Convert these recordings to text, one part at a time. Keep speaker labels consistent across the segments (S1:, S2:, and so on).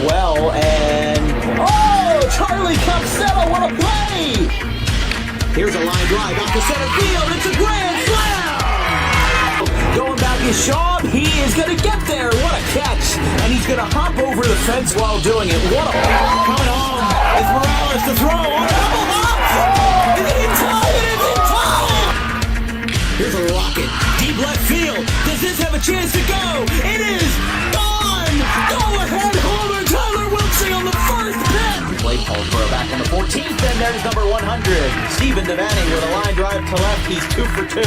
S1: well, and Charlie Capsella, what a play! Here's a line drive out to center field. It's a grand slam! Going back to Shaw, he is going to get there. What a catch! And he's going to hop over the fence while doing it. What a coming home is Morales to throw on the double hop. Is it in time? It is in time! Here's a rocket, deep left field. Does this have a chance to go? It is gone! Go ahead, homer! Tyler Wilkins on the first pitch. Play called for a back on the 14th, and there's number 100. Stephen Devaney with a line drive to left. He's 2 for 2,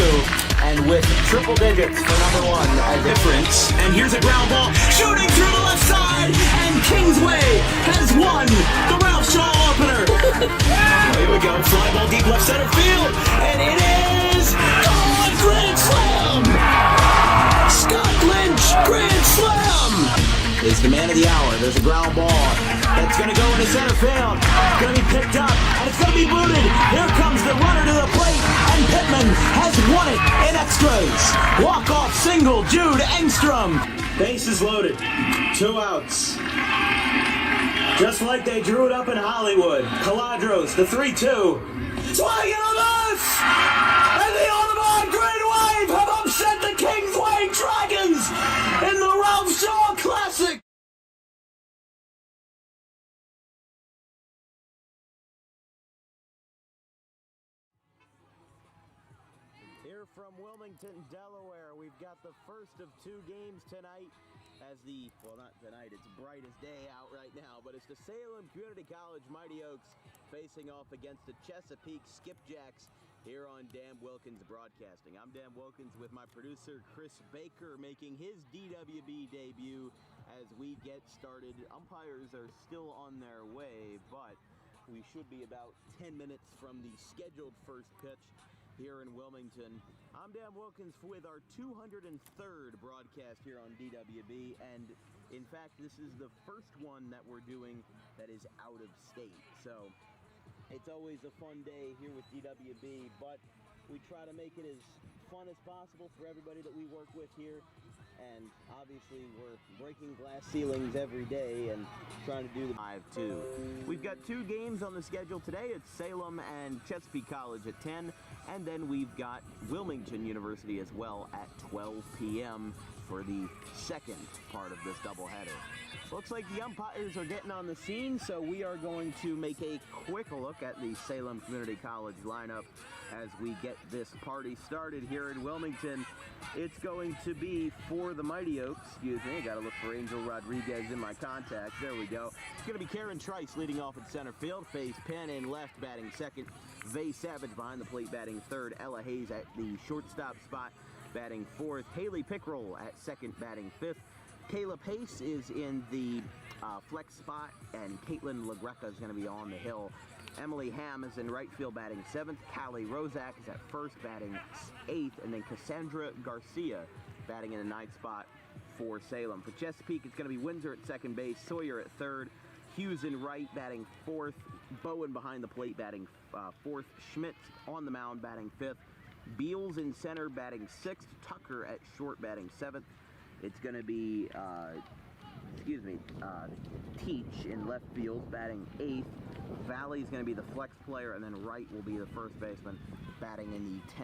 S1: and with triple digits for number 1 as difference. And here's a ground ball shooting through the left side, and Kingsway has won the Ralph Shaw opener. Here we go, fly ball deep left center field, and it is gone! Grand slam! Scott Lynch, grand slam! Is the man of the hour. There's a ground ball that's going to go into center field. It's going to be picked up, and it's going to be booted. Here comes the runner to the plate, and Pittman has won it in extras. Walk-off single, Jude Engstrom. Bases loaded. 2 outs. Just like they drew it up in Hollywood. Caladros, the 3-2. Swinging on this! And the Audubon Great Wave have upset the Kingsway Dragons in the Ralph Shaw Classic! Here from Wilmington, Delaware, we've got the first of 2 games tonight as not tonight, it's brightest day out right now, but it's the Salem Community College Mighty Oaks facing off against the Chesapeake Skipjacks here on Dan Wilkins Broadcasting. I'm Dan Wilkins with my producer Chris Baker making his DWB debut as we get started. Umpires are still on their way, but we should be about 10 minutes from the scheduled first pitch here in Wilmington. I'm Dan Wilkins with our 203rd broadcast here on DWB, and in fact this is the first one that we're doing that is out of state. So it's always a fun day here with DWB, but we try to make it as fun as possible for everybody that we work with here. And obviously we're breaking glass ceilings every day and trying to do the 5-2. We've got 2 games on the schedule today. It's Salem and Chesapeake College at 10, and then we've got Wilmington University as well at 12 p.m. for the second part of this doubleheader. Looks like the umpires are getting on the scene, so we are going to make a quick look at the Salem Community College lineup as we get this party started here in Wilmington. It's going to be for the Mighty Oaks, excuse me, I gotta look for Angel Rodriguez in my contacts, there we go. It's gonna be Karen Trice leading off at center field, Faye Penn in left batting second, Vay Savage behind the plate batting third, Ella Hayes at the shortstop spot batting fourth, Haley Pickrell at second batting fifth, Kayla Pace is in the flex spot, and Caitlin LaGreca is going to be on the hill. Emily Ham is in right field batting seventh. Callie Rozak is at first batting eighth, and then Cassandra Garcia batting in the ninth spot for Salem. For Chesapeake, it's going to be Windsor at second base, Sawyer at third, Hughes in right batting fourth, Bowen behind the plate batting fourth, Schmitz on the mound batting fifth, Beals in center batting sixth, Tucker at short batting seventh. It's going to be, Teach in left field batting eighth. Valley's going to be the flex player, and then Wright will be the first baseman batting in the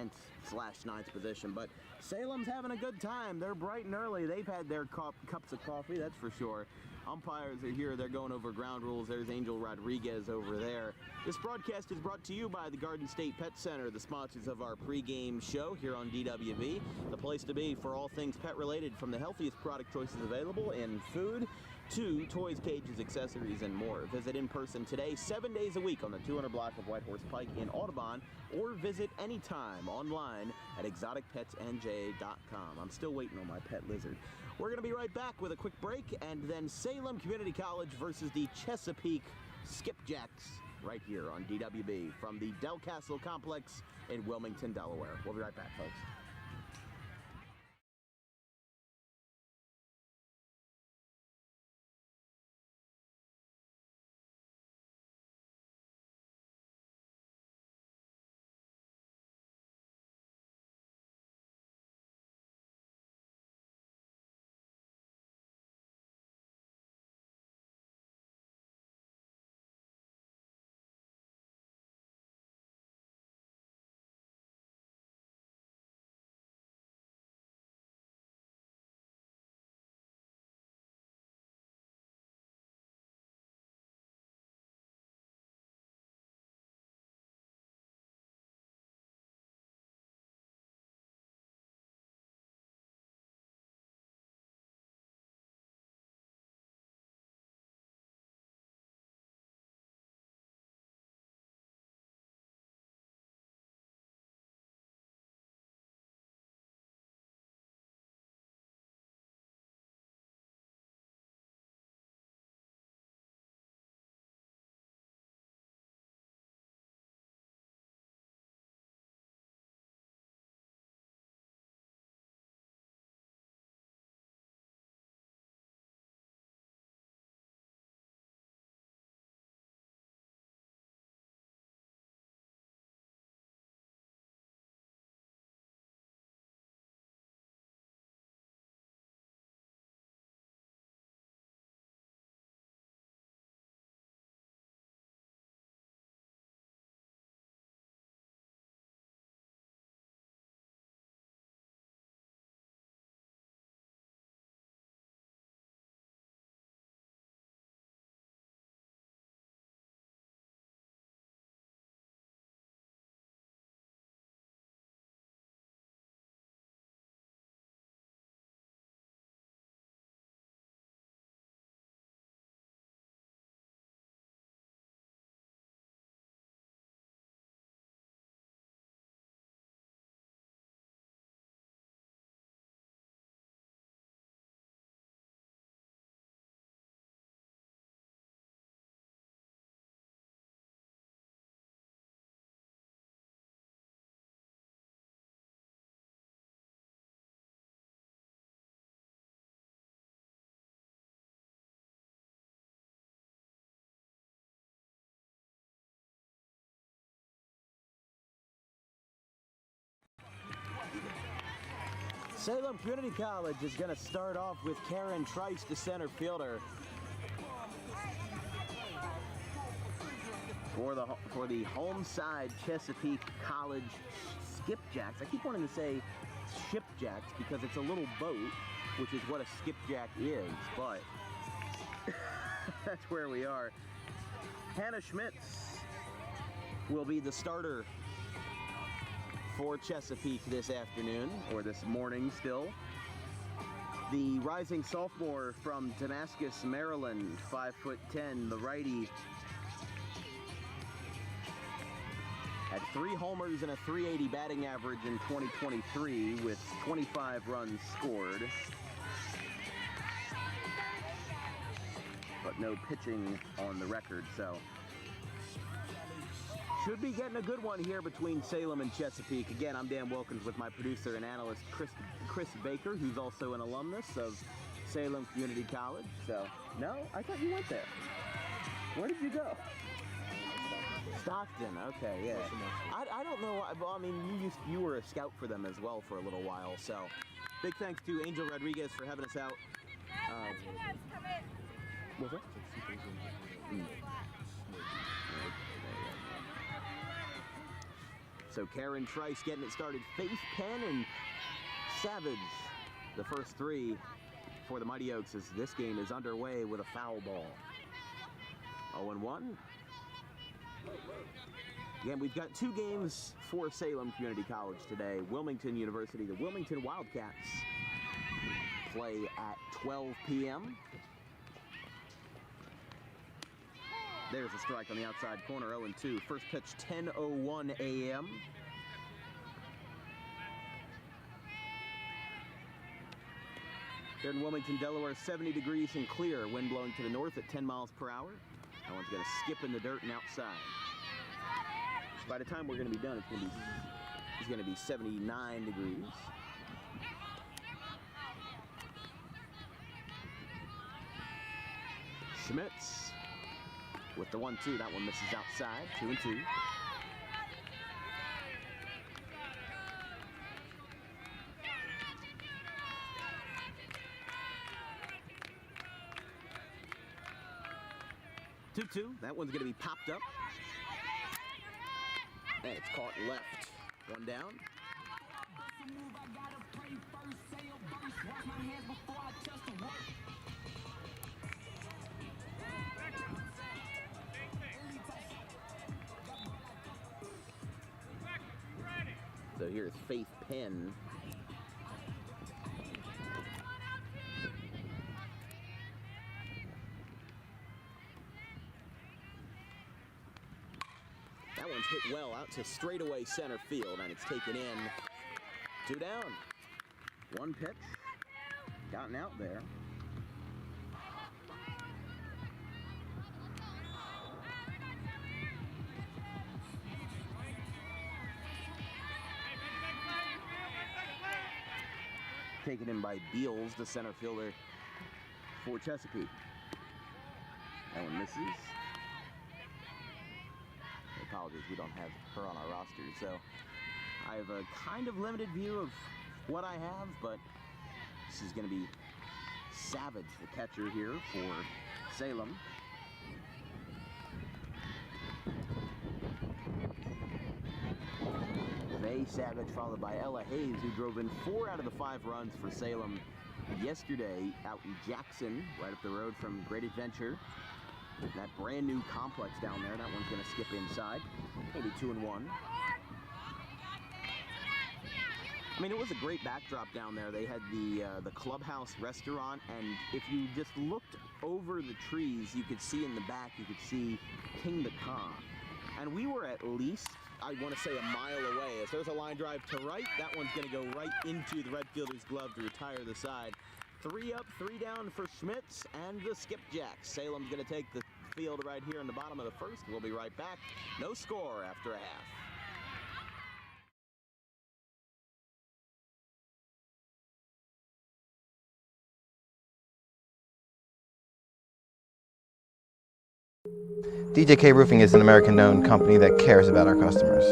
S1: 10th/9th position. But Salem's having a good time. They're bright and early. They've had their cups of coffee, that's for sure. Umpires are here. They're going over ground rules. There's Angel Rodriguez over there. This broadcast is brought to you by the Garden State Pet Center, the sponsors of our pregame show here on DWB. The place to be for all things pet related, from the healthiest product choices available in food to toys, cages, accessories, and more. Visit in person today, 7 days a week on the 200 block of White Horse Pike in Audubon, or visit anytime online at exoticpetsnj.com. I'm still waiting on my pet lizard. We're going to be right back with a quick break, and then Salem Community College versus the Chesapeake Skipjacks right here on DWB from the Del Castle Complex in Wilmington, Delaware. We'll be right back, folks. Salem Community College is going to start off with Karen Trice, the center fielder. For the home side, Chesapeake College Skipjacks. I keep wanting to say Shipjacks because it's a little boat, which is what a skipjack is, but that's where we are. Hannah Schmitz will be the starter for Chesapeake this afternoon, or this morning still. The rising sophomore from Damascus, Maryland, 5'10", the righty, had 3 homers and a .380 batting average in 2023 with 25 runs scored. But no pitching on the record, so should be getting a good one here between Salem and Chesapeake. Again, I'm Dan Wilkins with my producer and analyst Chris Baker, who's also an alumnus of Salem Community College. So, no, I thought you went there. Where did you go? Stockton, okay, yeah. I don't know, I mean, you were a scout for them as well for a little while, so big thanks to Angel Rodriguez for having us out. What's that? So Karen Trice getting it started. Faith Penn and Savage, the first 3 for the Mighty Oaks as this game is underway with a foul ball. 0-1. Again, we've got 2 games for Salem Community College today. Wilmington University, the Wilmington Wildcats play at 12 p.m. There's a strike on the outside corner, 0-2. First pitch, 10:01 a.m. Here in Wilmington, Delaware, 70 degrees and clear. Wind blowing to the north at 10 miles per hour. That one's going to skip in the dirt and outside. By the time we're going to be done, it's going to be 79 degrees. Schmitz with the 1-2. That one misses outside. 2-2. That one's going to be popped up. And it's caught left. 1 down. So here's Faith Penn. That one's hit well out to straightaway center field, and it's taken in. 2 down. 1 pitch. Gotten out there. Taken in by Beals, the center fielder for Chesapeake. That one misses. Apologies, we don't have her on our roster, so I have a kind of limited view of what I have, but this is going to be Savage, the catcher here for Salem. Faye Savage followed by Ella Hayes, who drove in 4 out of the 5 runs for Salem yesterday out in Jackson, right up the road from Great Adventure. That brand new complex down there. That one's going to skip inside. Maybe 2-1. I mean, it was a great backdrop down there. They had the clubhouse restaurant, and if you just looked over the trees, you could see in the back, you could see King the Khan. And we were at least, I want to say, a mile away. As there's a line drive to right, that one's going to go right into the right fielder's glove to retire the side. 3 up, 3 down for Schmitz and the Skipjacks. Salem's going to take the field right here in the bottom of the first. We'll be right back. No score after a half.
S2: DJK Roofing is an American-owned company that cares about our customers.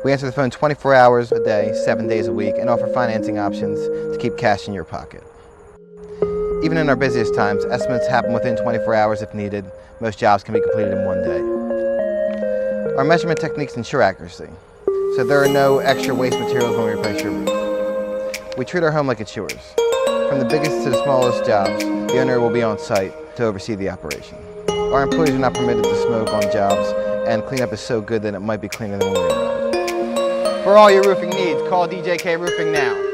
S2: We answer the phone 24 hours a day, 7 days a week, and offer financing options to keep cash in your pocket. Even in our busiest times, estimates happen within 24 hours if needed. Most jobs can be completed in 1 day. Our measurement techniques ensure accuracy, so there are no extra waste materials when we replace your roof. We treat our home like it's yours. From the biggest to the smallest jobs, the owner will be on site to oversee the operation. Our employees are not permitted to smoke on jobs, and cleanup is so good that it might be cleaner than when we arrived. For all your roofing needs, call DJK Roofing now.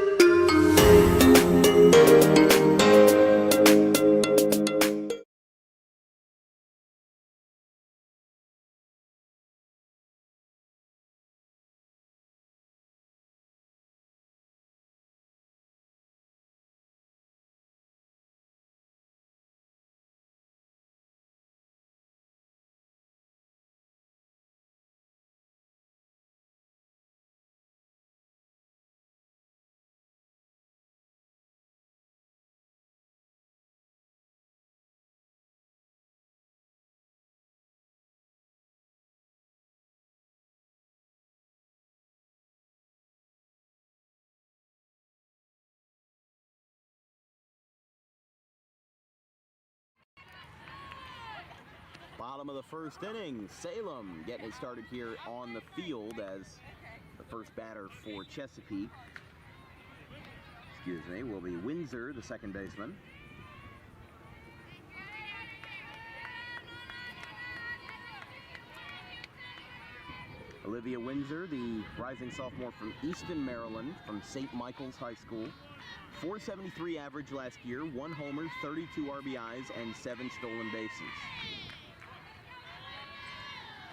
S1: Bottom of the first inning, Salem getting it started here on the field as the first batter for Chesapeake, will be Windsor, the second baseman. Olivia Windsor, the rising sophomore from Easton, Maryland, from St. Michael's High School. 473 average last year, 1 homer, 32 RBIs, and 7 stolen bases.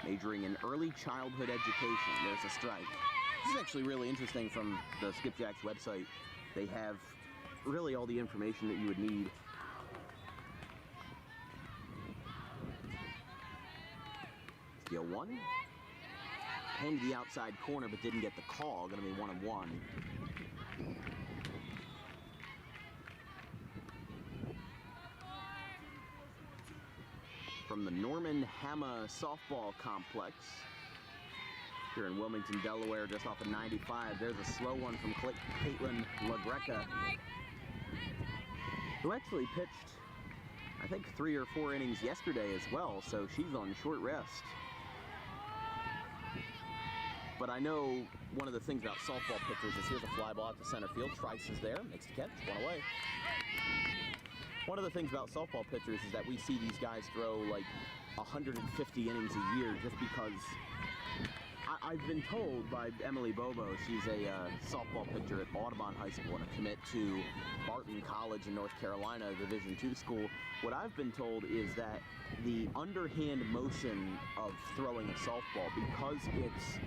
S1: Majoring in early childhood education. There's a strike. This is actually really interesting from the Skipjacks website. They have really all the information that you would need. Steal 1. Pinned the outside corner but didn't get the call. Going to be 1-1. From the Norman Hamma Softball Complex here in Wilmington, Delaware, just off of 95. There's a slow one from Caitlin LaGreca, who actually pitched, I think, 3 or 4 innings yesterday as well, so she's on short rest. But I know one of the things about softball pitchers is here's a fly ball at the center field. Trice is there, makes the catch, 1 away. One of the things about softball pitchers is that we see these guys throw like 150 innings a year just because I've been told by Emily Bobo, she's a softball pitcher at Audubon High School and a commit to Barton College in North Carolina, a Division II school. What I've been told is that the underhand motion of throwing a softball, because it's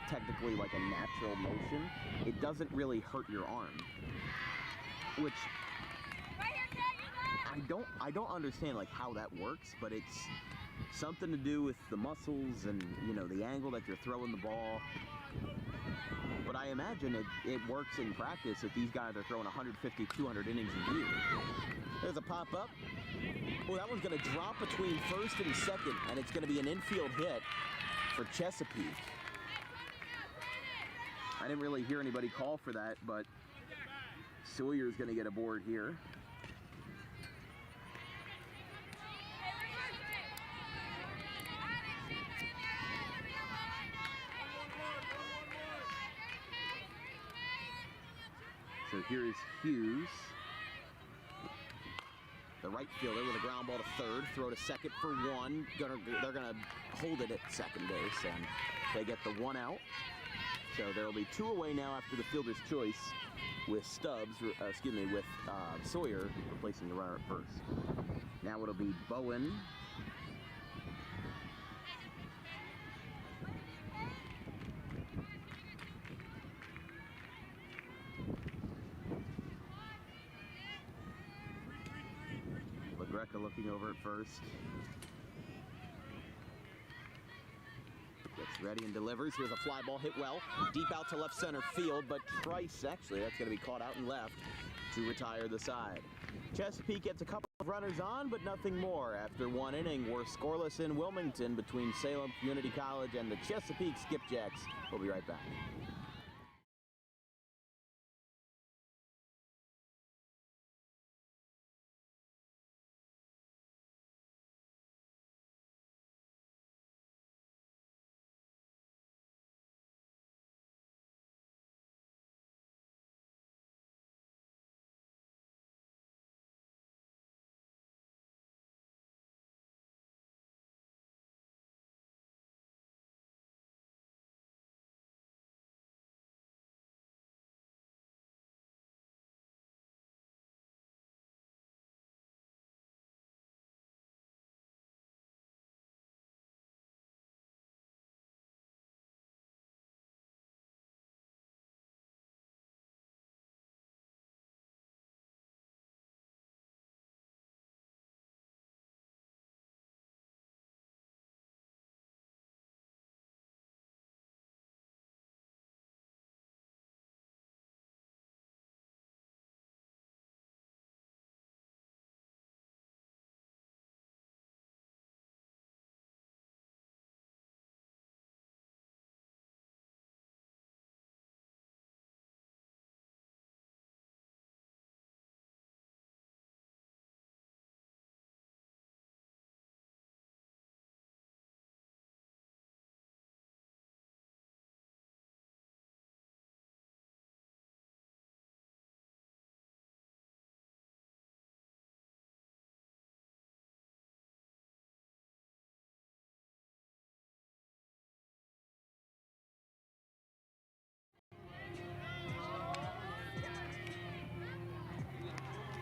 S1: technically like a natural motion, it doesn't really hurt your arm, which I don't understand like how that works, but it's something to do with the muscles and, you know, the angle that you're throwing the ball. But I imagine it works in practice if these guys are throwing 150, 200 innings a year. There's a pop-up. Oh, that one's going to drop between first and second, and it's going to be an infield hit for Chesapeake. I didn't really hear anybody call for that, but Sawyer's going to get aboard here. So here is Hughes, the right fielder, with a ground ball to third, throw to second for 1. They're gonna hold it at second base, and they get the 1 out. So there will be 2 away now after the fielder's choice, with with Sawyer replacing the runner at first. Now it'll be Bowen. LaGreca looking over at first. Gets ready and delivers. Here's a fly ball hit well. Deep out to left center field, but Trice, actually, that's going to be caught out and left to retire the side. Chesapeake gets a couple Runners on, but nothing more. After one inning, we're scoreless in Wilmington between Salem Community College and the Chesapeake Skipjacks. We'll be right back.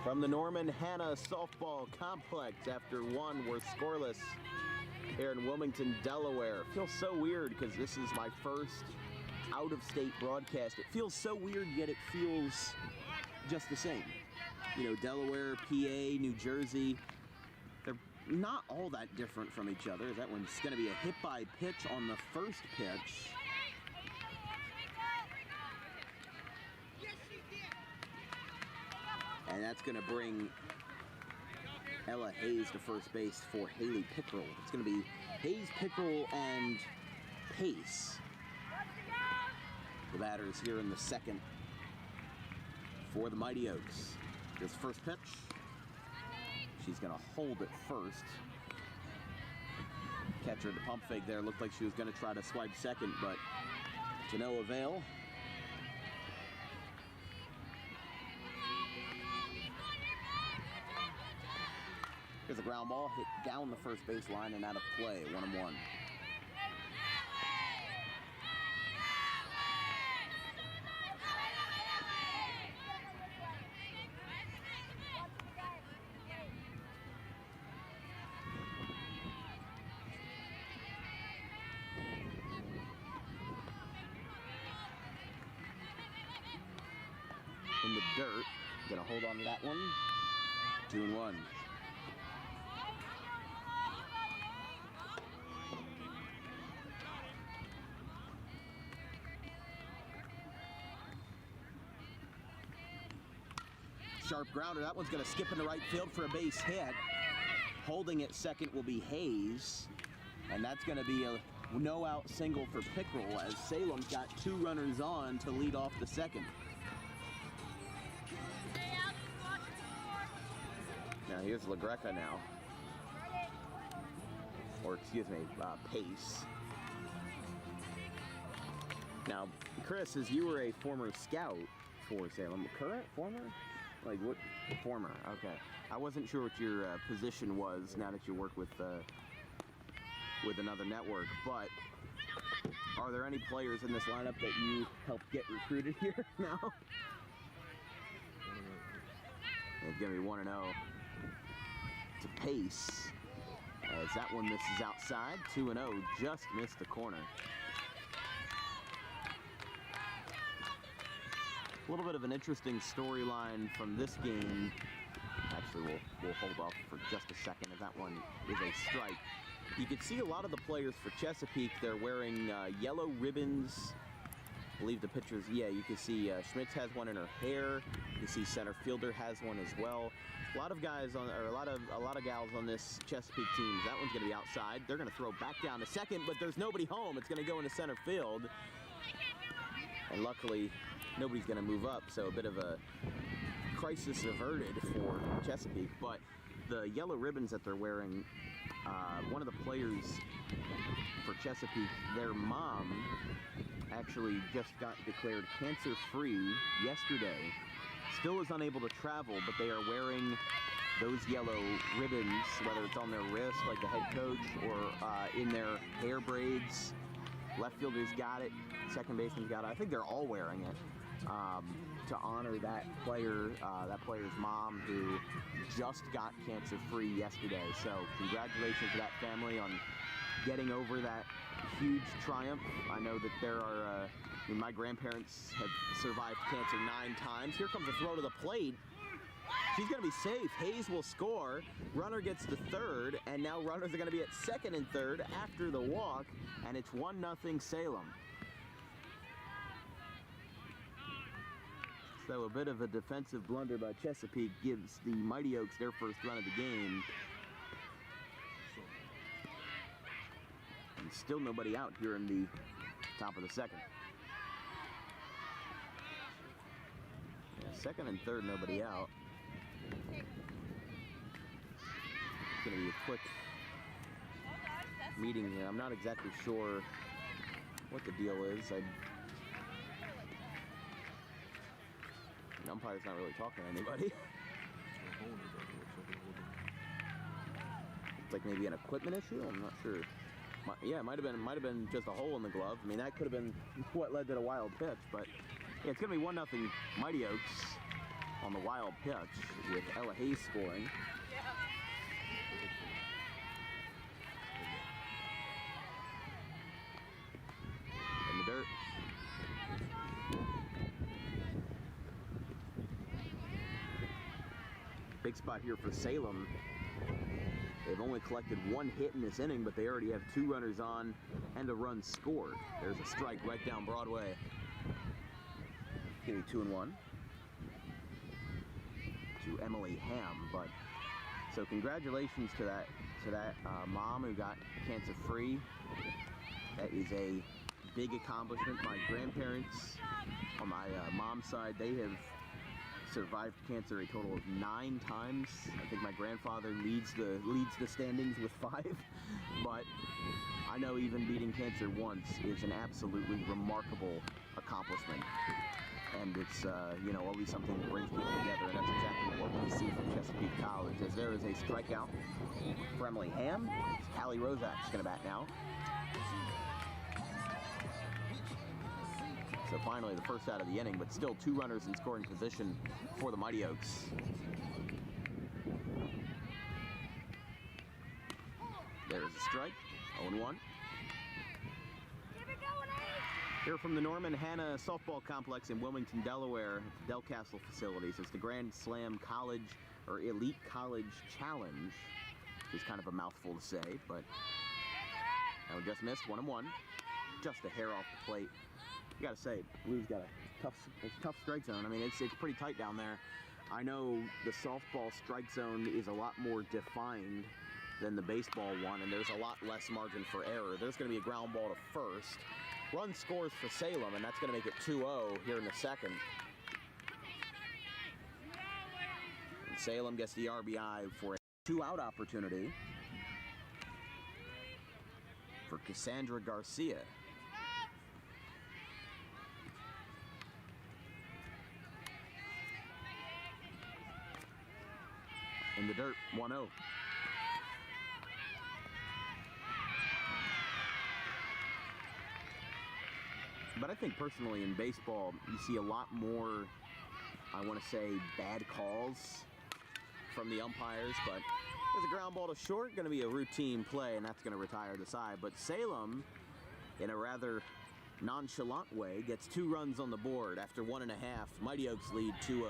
S1: From the Norman Hanna Softball Complex, after one, we're scoreless here in Wilmington, Delaware. It feels so weird because this is my first out-of-state broadcast. It feels so weird, yet it feels just the same. You know, Delaware, PA, New Jersey, they're not all that different from each other. That one's going to be a hit-by-pitch on the first pitch. And that's going to bring Ella Hayes to first base for Haley Pickerel. It's going to be Hayes, Pickerel, and Pace. The batters here in the second for the Mighty Oaks. Here's the first pitch. She's going to hold it first. Catcher at the pump fake there. Looked like she was going to try to swipe second, but to no avail. Here's a ground ball hit down the first baseline and out of play, 1-1. In the dirt, gonna hold on to that one. 2-1. Sharp grounder. That one's going to skip into right field for a base hit. Holding it second will be Hayes. And that's going to be a no-out single for Pickerel as Salem's got 2 runners on to lead off the second. Now here's LaGreca now. Or excuse me, Pace. Now, Chris, as you were a former scout for Salem, current, former? Like what? Former. Okay. I wasn't sure what your position was now that you work with another network. But are there any players in this lineup that you helped get recruited here now? It's gonna be 1-0 to Pace as that one misses outside. 2-0. Just missed the corner. A little bit of an interesting storyline from this game. Actually, we'll hold off for just a second as that one is a strike. You can see a lot of the players for Chesapeake, they're wearing yellow ribbons believe the pitchers, yeah, you can see Schmitz has one in her hair. You see center fielder has one as well. A lot of guys on, or a lot of gals on this Chesapeake team. That one's going to be outside. They're going to throw back down to second, but there's nobody home. It's going to go into center field. And luckily, nobody's going to move up, so a bit of a crisis averted for Chesapeake. But the yellow ribbons that they're wearing, one of the players for Chesapeake, their mom actually just got declared cancer-free yesterday. Still is unable to travel, but they are wearing those yellow ribbons, whether it's on their wrist like the head coach or in their hair braids. Left fielder's got it, second baseman's got it. I think they're all wearing it to honor that player, that player's mom who just got cancer-free yesterday. So congratulations to that family on getting over that huge triumph. I know that there are, my grandparents have survived cancer 9 times. Here comes a throw to the plate. She's going to be safe. Hayes will score. Runner gets to third, and now runners are going to be at second and third after the walk, and it's 1-0 Salem. So a bit of a defensive blunder by Chesapeake gives the Mighty Oaks their first run of the game. And still nobody out here in the top of the second. Yeah, second and third, nobody out. It's going to be a quick meeting here. I'm not exactly sure what the deal is. The umpire's not really talking to anybody. It's like maybe an equipment issue. I'm not sure. Yeah, it might have been just a hole in the glove. I mean, that could have been what led to the wild pitch. But yeah, it's going to be 1-0 Mighty Oaks on the wild pitch with Ella Hayes scoring. In the dirt. Big spot here for Salem. They've only collected 1 hit in this inning, but they already have 2 runners on and a run scored. There's a strike right down Broadway. Give me 2-1 to Emily Ham. But so congratulations to that mom who got cancer free. That is a big accomplishment. My grandparents on my mom's side, they have survived cancer a total of 9 times. I think my grandfather leads the standings with 5, but I know even beating cancer once is an absolutely remarkable accomplishment, and it's always something that brings people together, and that's exactly what we see from Chesapeake College. As there is a strikeout for Emily Ham. Callie Rozak's going to bat now. So finally the first out of the inning, but still 2 runners in scoring position for the Mighty Oaks. There's a strike, 0-1. Here from the Norman Hanna Softball Complex in Wilmington, Delaware, at the Del Castle facilities. It's the Grand Slam College, or Elite College Challenge, which is kind of a mouthful to say, but that one just missed, 1-1. Just a hair off the plate. You gotta say, Blue's got a tough strike zone. I mean, it's pretty tight down there. I know the softball strike zone is a lot more defined than the baseball one, and there's a lot less margin for error. There's gonna be a ground ball to first. Run scores for Salem, and that's gonna make it 2-0 here in the second. And Salem gets the RBI for a 2-out opportunity for Cassandra Garcia. In the dirt, 1-0. But I think personally in baseball, you see a lot more, I want to say, bad calls from the umpires, but there's a ground ball to short, going to be a routine play, and that's going to retire the side. But Salem, in a rather nonchalant way, gets 2 runs on the board after 1.5. Mighty Oaks lead 2-0.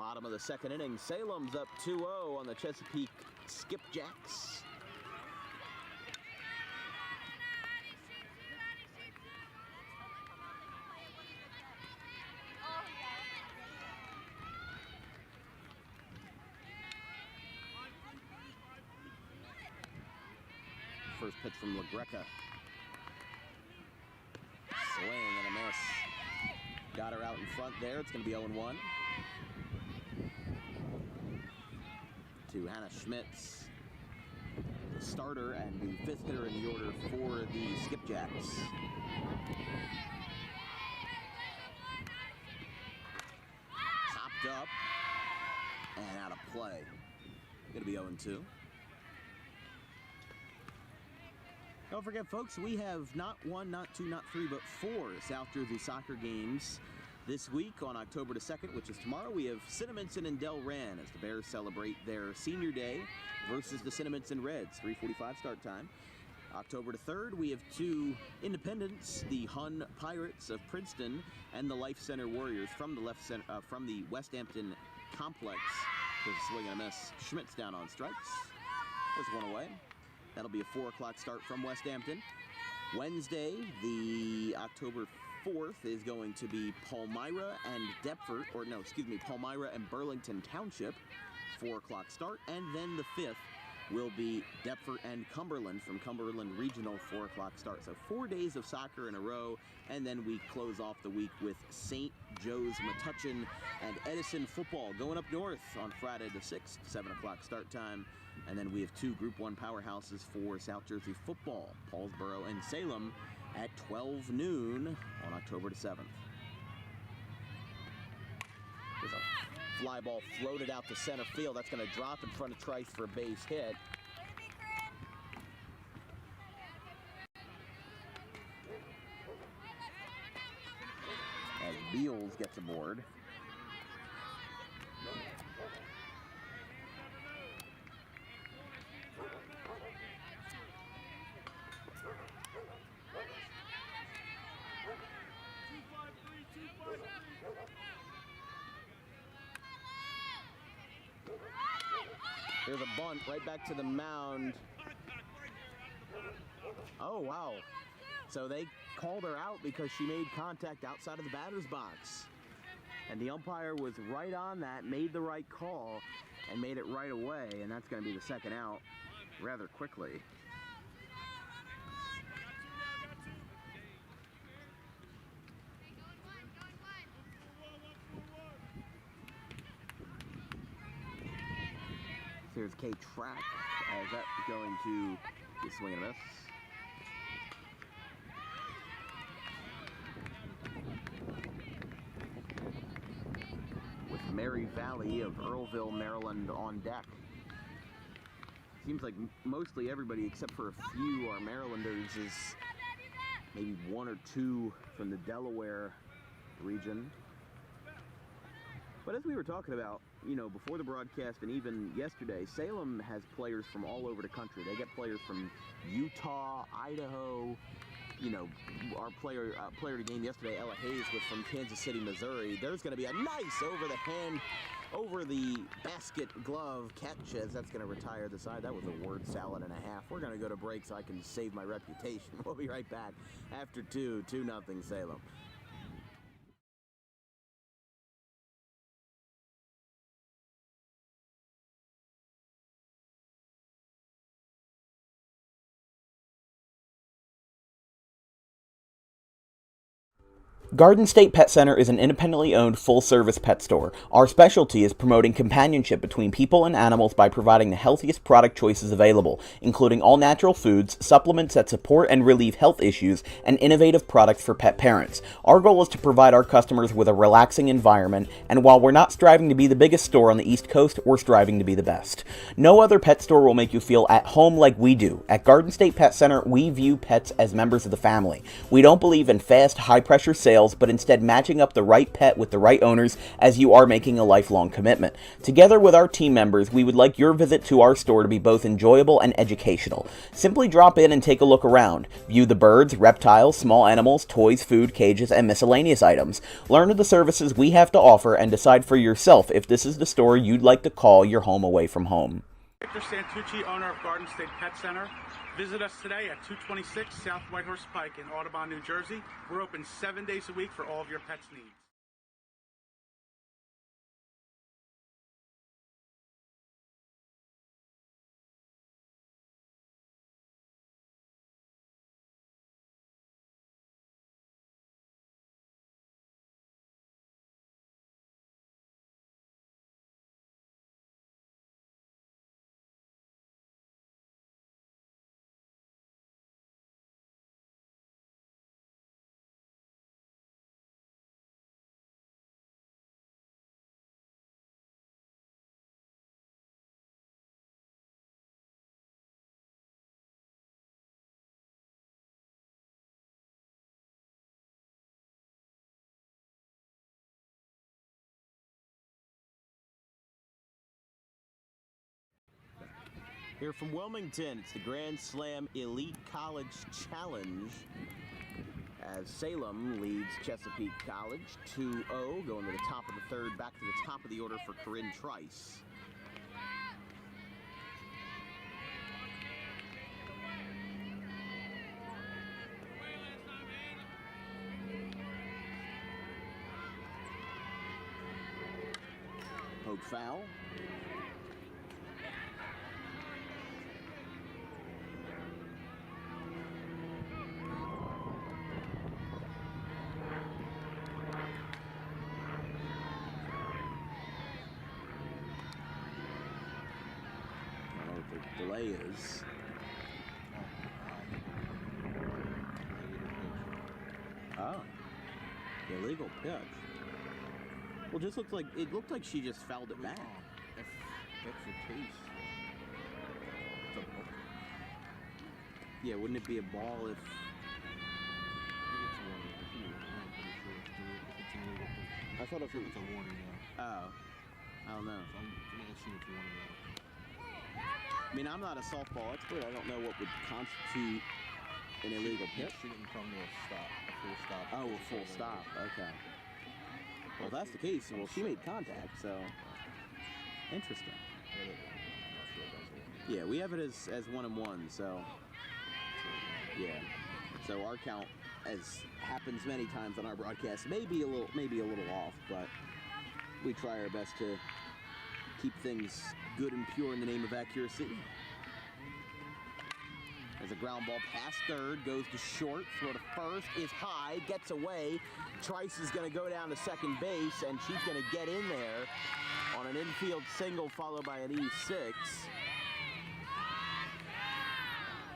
S1: Bottom of the second inning, Salem's up 2-0 on the Chesapeake Skipjacks. First pitch from LaGreca. Swing and a miss. Got her out in front there. It's going to be 0-1. To Hannah Schmitz, the starter and the fifth hitter in the order for the Skipjacks. Chopped up and out of play. Going to be 0-2. Don't forget, folks, we have not one, not two, not three, but 4 South Jersey soccer games this week on October the 2nd, which is tomorrow. We have Cinnaminson and Delran as the Bears celebrate their senior day versus the Cinnaminson Reds, 3:45 start time. October the 3rd, we have 2 independents, the Hun Pirates of Princeton and the Life Center Warriors from the West Hampton complex. There's a swing and a miss. Schmitz down on strikes. There's one away. That'll be a 4 o'clock start from West Hampton. Wednesday, the October 4th, is going to be Palmyra and Palmyra and Burlington Township, 4 o'clock start. And then the 5th will be Deptford and Cumberland from Cumberland Regional, 4 o'clock start. So 4 days of soccer in a row, and then we close off the week with St. Joe's Metuchen and Edison football going up north on Friday the 6th, 7 o'clock start time. And then we have 2 Group 1 powerhouses for South Jersey football, Paulsboro and Salem, at 12 noon on October the 7th. There's a fly ball floated out to center field. That's going to drop in front of Trice for a base hit. As Beals gets aboard. There's a bunt right back to the mound. Oh, wow. So they called her out because she made contact outside of the batter's box. And the umpire was right on that, made the right call, and made it right away. And that's going to be the second out rather quickly. Here's K Track as that's going to be a swing and a miss. With Mary Valley of Earlville, Maryland on deck. Seems like mostly everybody except for a few are Marylanders, is maybe 1 or 2 from the Delaware region. But as we were talking about, before the broadcast and even yesterday, Salem has players from all over the country. They get players from Utah, Idaho. Our player of the game yesterday, Ella Hayes, was from Kansas City, Missouri. There's going to be a nice over the basket glove catch as that's going to retire the side. That was a word salad and a half. We're going to go to break so I can save my reputation. We'll be right back after 2-0 Salem. Garden State Pet Center is an independently owned full-service pet store. Our specialty is promoting companionship between people and animals by providing the healthiest product choices available, including all-natural foods, supplements that support and relieve health issues, and innovative products for pet parents. Our goal is to provide our customers with a relaxing environment, and while we're not striving to be the biggest store on the East Coast, we're striving to be the best. No other pet store will make you feel at home like we do. At Garden State Pet Center, we view pets as members of the family. We don't believe in fast, high-pressure sales sales, but instead matching up the right pet with the right owners, as you are making a lifelong commitment. Together with our team members, we would like your visit to our store to be both enjoyable and educational. Simply drop in and take a look around. View the birds, reptiles, small animals, toys, food, cages, and miscellaneous items. Learn of the services we have to offer and decide for yourself if this is the store you'd like to call your home away from home.
S3: Victor Santucci, owner of Garden State Pet Center. Visit us today at 226 South Whitehorse Pike in Audubon, New Jersey. We're open 7 days a week for all of your pets' needs.
S1: Here from Wilmington, it's the Grand Slam Elite College Challenge as Salem leads Chesapeake College 2-0, going to the top of the third, back to the top of the order for Corinne Trice. Poke foul. Delay is. Oh. Illegal pitch. Well, just looked like it looked like she just fouled it back.
S4: If that's the case.
S1: Yeah, wouldn't it be a ball if I thought if it was
S4: a warning,
S1: Oh. I don't know.
S4: So I'm asking if you want to know.
S1: I mean, I'm not a softball expert. I don't know what would constitute an illegal pitch.
S4: She didn't come to a stop, a full stop.
S1: Oh, a full stop. Okay. Well, if that's the case, well, she made contact, so interesting. Yeah, we have it as 1-1, so yeah. So our count, as happens many times on our broadcast, may be a little off, but we try our best to keep things good and pure in the name of accuracy. As a ground ball past third, goes to short, throw to first, is high, gets away. Trice is going to go down to second base, and she's going to get in there on an infield single followed by an E6.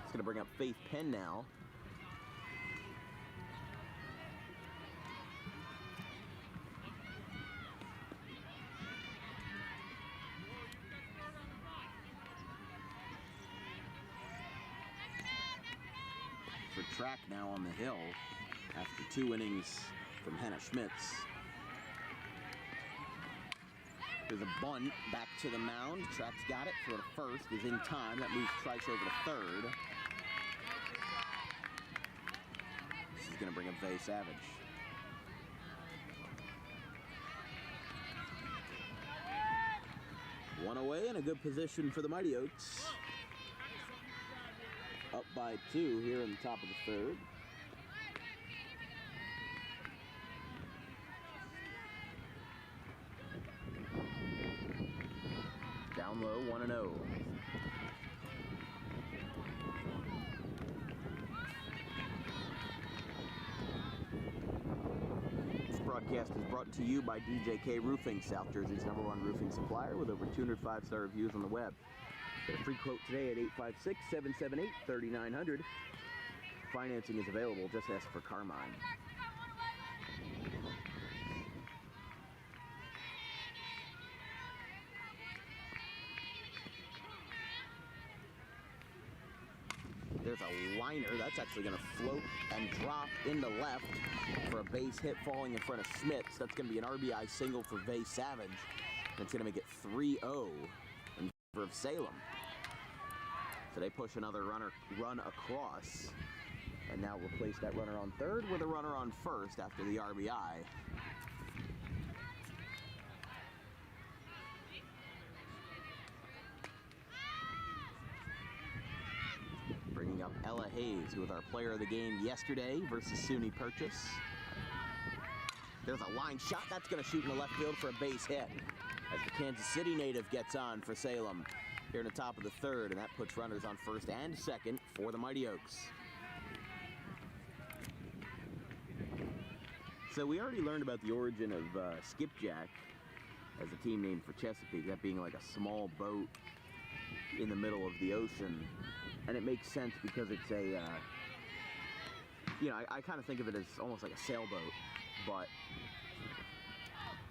S1: It's going to bring up Faith Penn now. Track now on the hill after 2 innings from Hannah Schmitz. There's a bunt back to the mound. Track's got it. Throw to first is in time. That moves Trice over to third. This is going to bring up Vay Savage. One away and a good position for the Mighty Oaks. Up by 2 here in the top of the third. Down low, 1-0. This broadcast is brought to you by DJK Roofing, South Jersey's #1 roofing supplier with over 200 5-star reviews on the web. Get a free quote today at 856-778-3900. Financing is available. Just ask for Carmine. There's a liner. That's actually going to float and drop into left for a base hit falling in front of Smits. That's going to be an RBI single for Vay Savage. And it's going to make it 3-0 in favor of Salem. So they push another run across. And now replace that runner on third with a runner on first after the RBI. Bringing up Ella Hayes, who was our player of the game yesterday versus SUNY Purchase. There's a line shot. That's going to shoot in the left field for a base hit as the Kansas City native gets on for Salem here in the top of the third, and that puts runners on first and second for the Mighty Oaks. So we already learned about the origin of Skipjack as a team name for Chesapeake, that being like a small boat in the middle of the ocean. And it makes sense because it's a, you know, I kind of think of it as almost like a sailboat, but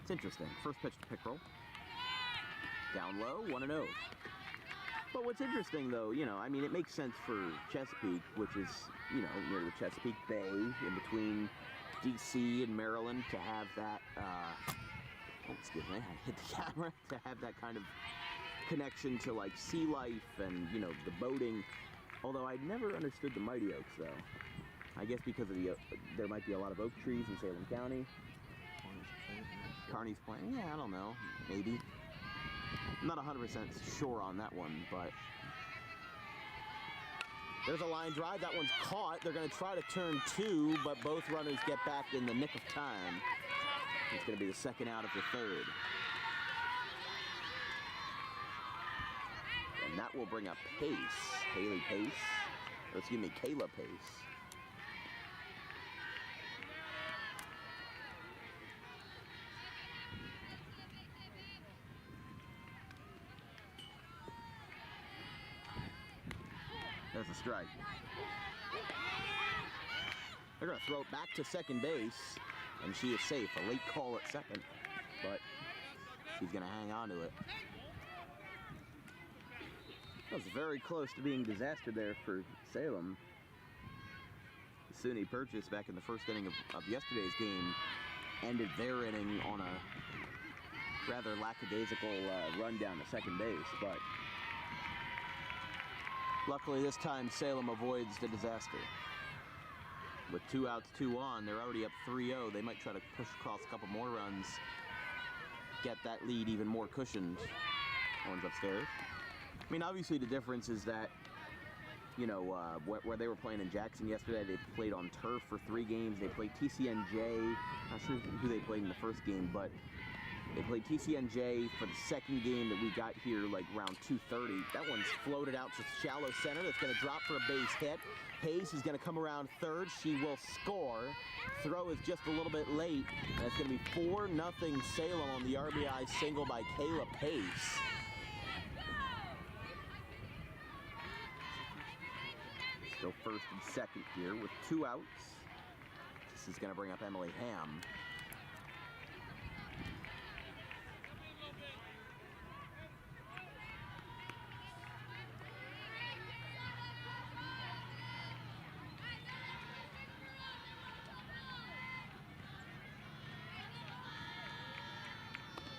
S1: it's interesting. First pitch to Pickrell. Down low, 1-0. But what's interesting though, you know, I mean, it makes sense for Chesapeake, which is, you know, near the Chesapeake Bay, in between DC and Maryland, to have that, oh, excuse me, I hit the camera, to have that kind of connection to like sea life and, you know, the boating. Although I never understood the Mighty Oaks though. I guess because of the, there might be a lot of oak trees in Salem County. Kearney's Point, yeah, I don't know, maybe. I'm not 100% sure on that one, but there's a line drive. That one's caught. They're going to try to turn two, but both runners get back in the nick of time. It's going to be the second out of the third. And that will bring up Pace, Haley Pace, or excuse me, Kayla Pace. There's a strike. They're going to throw it back to second base, and she is safe. A late call at second, but she's going to hang on to it. That was very close to being disaster there for Salem. SUNY Purchase, back in the first inning of yesterday's game, ended their inning on a rather lackadaisical run down to second base, but luckily this time Salem avoids the disaster. With 2 outs, 2 on, they're already up 3-0. They might try to push across a couple more runs, get that lead even more cushioned. That one's upstairs. I mean, obviously the difference is that, you know, where they were playing in Jackson yesterday, they played on turf for 3 games. They played TCNJ. Not sure who they played in the first game, but they played TCNJ for the second game that we got here, like around 2:30. That one's floated out to shallow center. That's going to drop for a base hit. Hayes is going to come around third. She will score. Throw is just a little bit late. And it's going to be 4-0 Salem on the RBI single by Kayla Pace. Still first and second here with 2 outs. This is going to bring up Emily Ham.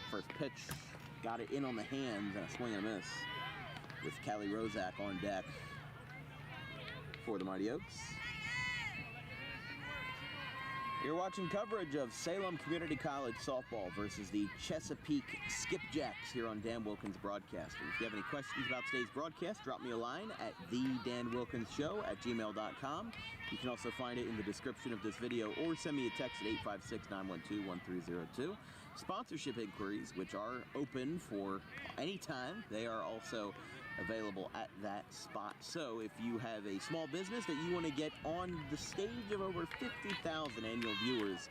S1: First pitch, got it in on the hands and a swing and a miss with Callie Rozak on deck for the Mighty Oaks. You're watching coverage of Salem Community College softball versus the Chesapeake Skipjacks here on Dan Wilkins Broadcasting. If you have any questions about today's broadcast, drop me a line at thedanwilkinsshow@gmail.com. You can also find it in the description of this video or send me a text at 856-912-1302. Sponsorship inquiries, which are open for any time, they are also available at that spot. So if you have a small business that you want to get on the stage of over 50,000 annual viewers,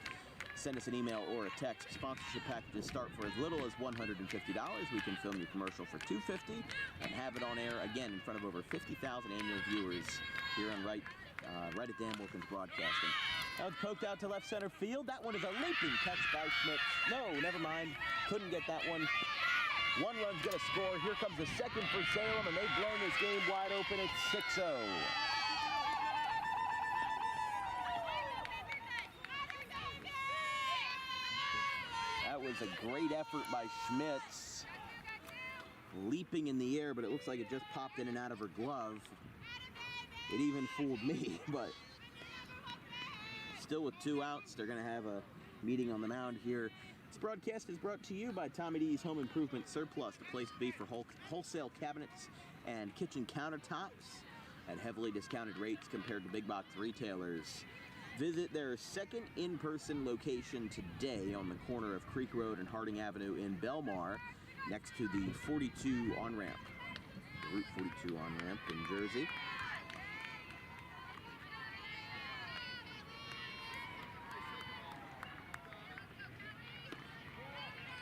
S1: send us an email or a text. Sponsorship packages start for as little as $150. We can film your commercial for $250 and have it on air again in front of over 50,000 annual viewers here on right at Dan Wilkins Broadcasting. That was poked out to left center field. That one is a leaping catch by Schmidt. No, never mind. Couldn't get that one. 1 run's going to score. Here comes the second for Salem, and they've blown this game wide open. It's 6-0. was a great effort by Schmitz. Leaping in the air, but it looks like it just popped in and out of her glove. It even fooled me, but still with 2 outs, they're going to have a meeting on the mound here. This broadcast is brought to you by Tommy D's Home Improvement Surplus, the place to be for wholesale cabinets and kitchen countertops at heavily discounted rates compared to big box retailers. Visit their second in-person location today on the corner of Creek Road and Harding Avenue in Belmar, next to the 42 on-ramp, Route 42 on-ramp in Jersey.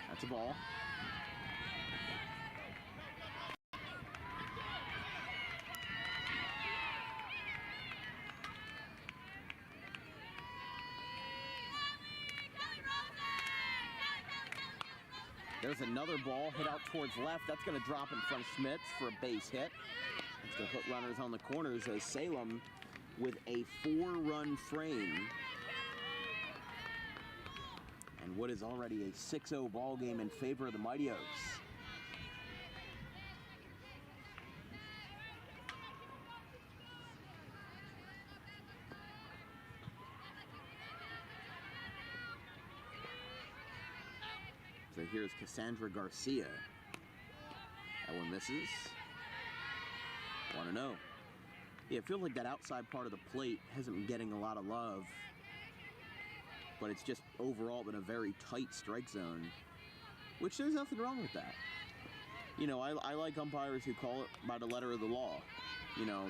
S1: That's a ball. There's another ball hit out towards left. That's going to drop in front of Schmitz for a base hit. It's going to put runners on the corners as Salem with a 4-run frame. And what is already a 6-0 ball game in favor of the Mighty Oaks. So here's Cassandra Garcia. That one misses. 1-0. Yeah, it feels like that outside part of the plate hasn't been getting a lot of love, but it's just overall been a very tight strike zone, which there's nothing wrong with that. You know, I like umpires who call it by the letter of the law. You know,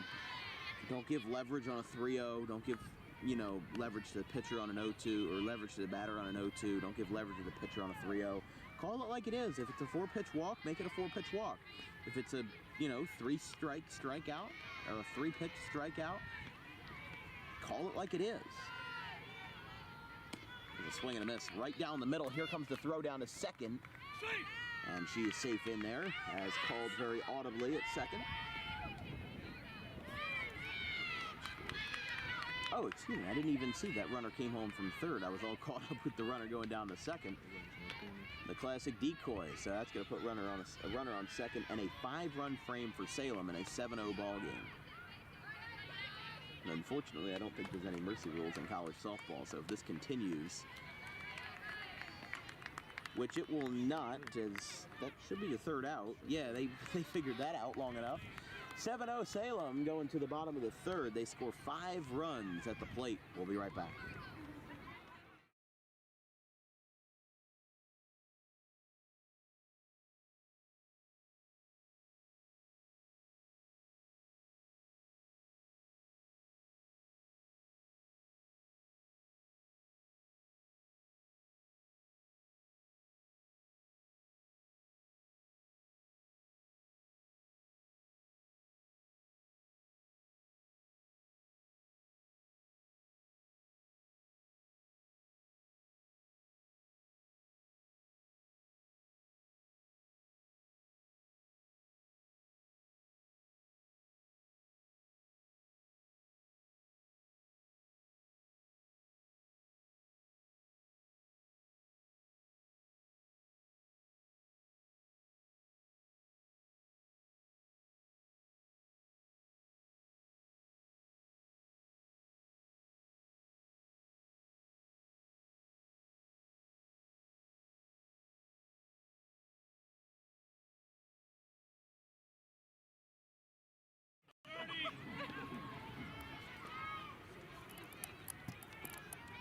S1: don't give leverage on a 3-0. Don't give, you know, leverage to the pitcher on an 0-2 or leverage to the batter on an 0-2. Don't give leverage to the pitcher on a 3-0. Call it like it is. If it's a 4-pitch walk, make it a 4-pitch walk. If it's a, you know, 3-strike strikeout or a 3-pitch strikeout, call it like it is. There's a swing and a miss right down the middle. Here comes the throw down to second. And she is safe in there, as called very audibly at second. Oh, excuse me, I didn't even see that runner came home from third. I was all caught up with the runner going down to second. The classic decoy, so that's going to put a runner on second, and a 5-run frame for Salem in a 7-0 ball game. And unfortunately, I don't think there's any mercy rules in college softball, so if this continues, which it will not, as that should be the third out. Yeah, they figured that out long enough. 7-0 Salem going to the bottom of the third. They score 5 runs at the plate. We'll be right back.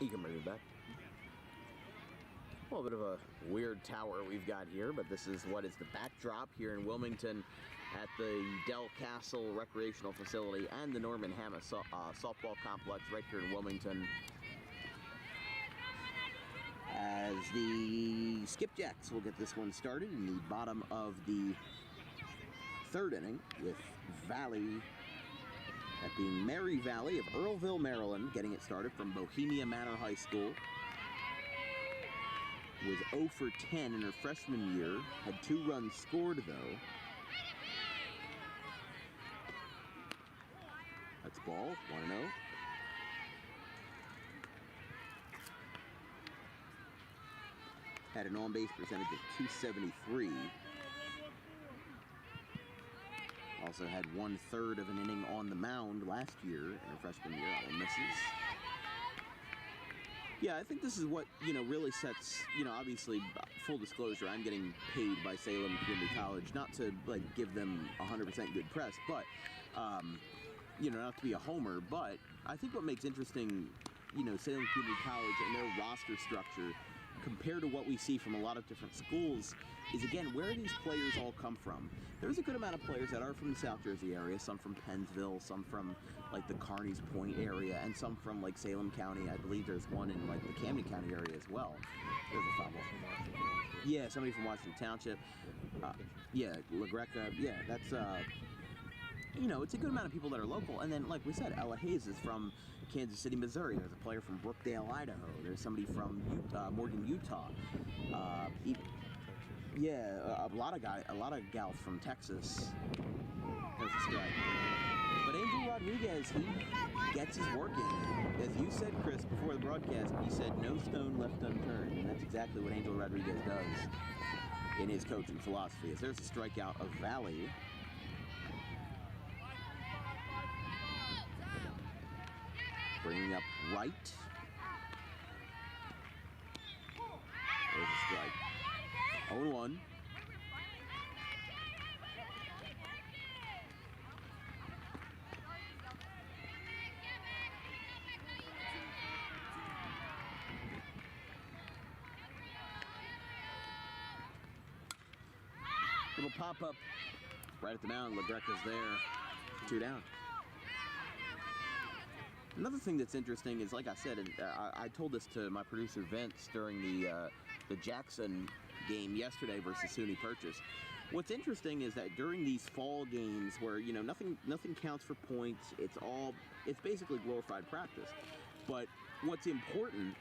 S1: You can bring me back. A little bit of a weird tower we've got here, but this is what is the backdrop here in Wilmington at the Del Castle Recreational Facility and the Norman Hammer Softball Complex right here in Wilmington. As the Skipjacks will get this one started in the bottom of the third inning with Valley at the Mary Valley of Earlville, Maryland, getting it started from Bohemia Manor High School. Was 0 for 10 in her freshman year, had 2 runs scored though. That's ball, 1-0. had an on-base percentage of .273. Also had 1/3 of an inning on the mound last year in her freshman year. That one misses. Yeah, I think this is what, really sets, obviously, full disclosure, I'm getting paid by Salem Community College, not to, give them 100% good press, but, not to be a homer, but I think what makes interesting, Salem Community College and their roster structure compared to what we see from a lot of different schools is, again, where these players all come from. There's a good amount of players that are from the South Jersey area, some from Pennsville, some from, the Kearney's Point area, and some from, Salem County. I believe there's one in, the Camden County area as well. There's a foul. Yeah, somebody from Washington Township. Yeah, La Greca. Yeah, that's, it's a good amount of people that are local. And then, like we said, Ella Hayes is from Kansas City, Missouri. There's a player from Brookdale, Idaho. There's somebody from Morgan, Utah. A lot of gals from Texas. There's a strike. But Angel Rodriguez, he gets his work in. As you said, Chris, before the broadcast, you said no stone left unturned. And that's exactly what Angel Rodriguez does in his coaching philosophy. As there's a strikeout of Valley. Bringing up right. There's a strike. 0-1. Little pop-up right at the mound. LaGreca's there. 2 down. Another thing that's interesting is, like I said, and I told this to my producer Vince during the Jackson game yesterday versus SUNY Purchase. What's interesting is that during these fall games where, nothing counts for points, it's basically glorified practice. But what's important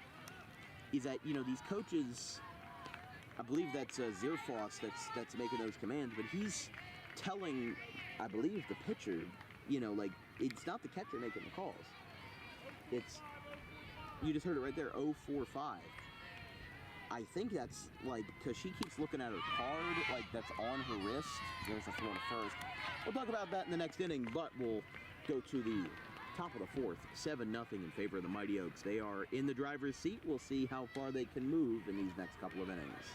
S1: is that, these coaches, I believe that's Zierfoss that's making those commands, but he's telling, I believe, the pitcher, it's not the catcher making the calls. It's, you just heard it right there, 0-4-5. I think that's, because she keeps looking at her card, that's on her wrist. There's a throw to first. We'll talk about that in the next inning, but we'll go to the top of the fourth. 7-0 in favor of the Mighty Oaks. They are in the driver's seat. We'll see how far they can move in these next couple of innings.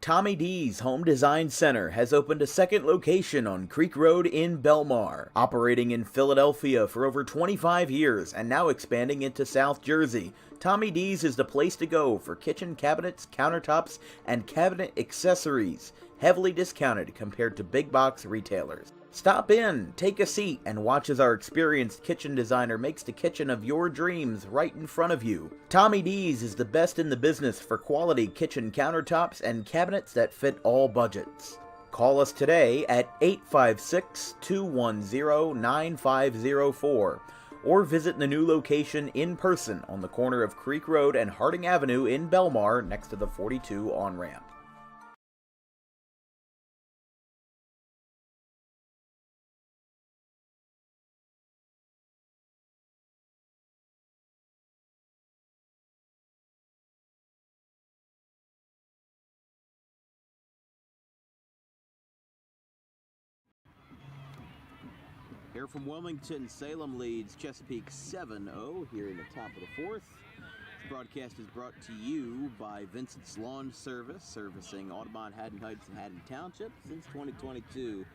S1: Tommy D's Home Design Center has opened a second location on Creek Road in Belmar, operating in Philadelphia for over 25 years and now expanding into South Jersey. Tommy D's is the place to go for kitchen cabinets, countertops, and cabinet accessories, heavily discounted compared to big box retailers. Stop in, take a seat, and watch as our experienced kitchen designer makes the kitchen of your dreams right in front of you. Tommy D's is the best in the business for quality kitchen countertops and cabinets that fit all budgets. Call us today at 856-210-9504 or visit the new location in person on the corner of Creek Road and Harding Avenue in Belmar next to the 42 on-ramp. Here from Wilmington, Salem leads Chesapeake 7-0 here in the top of the fourth. This broadcast is brought to you by Vincent's Lawn Service, servicing Audubon, Haddon Heights, and Haddon Township since 2022.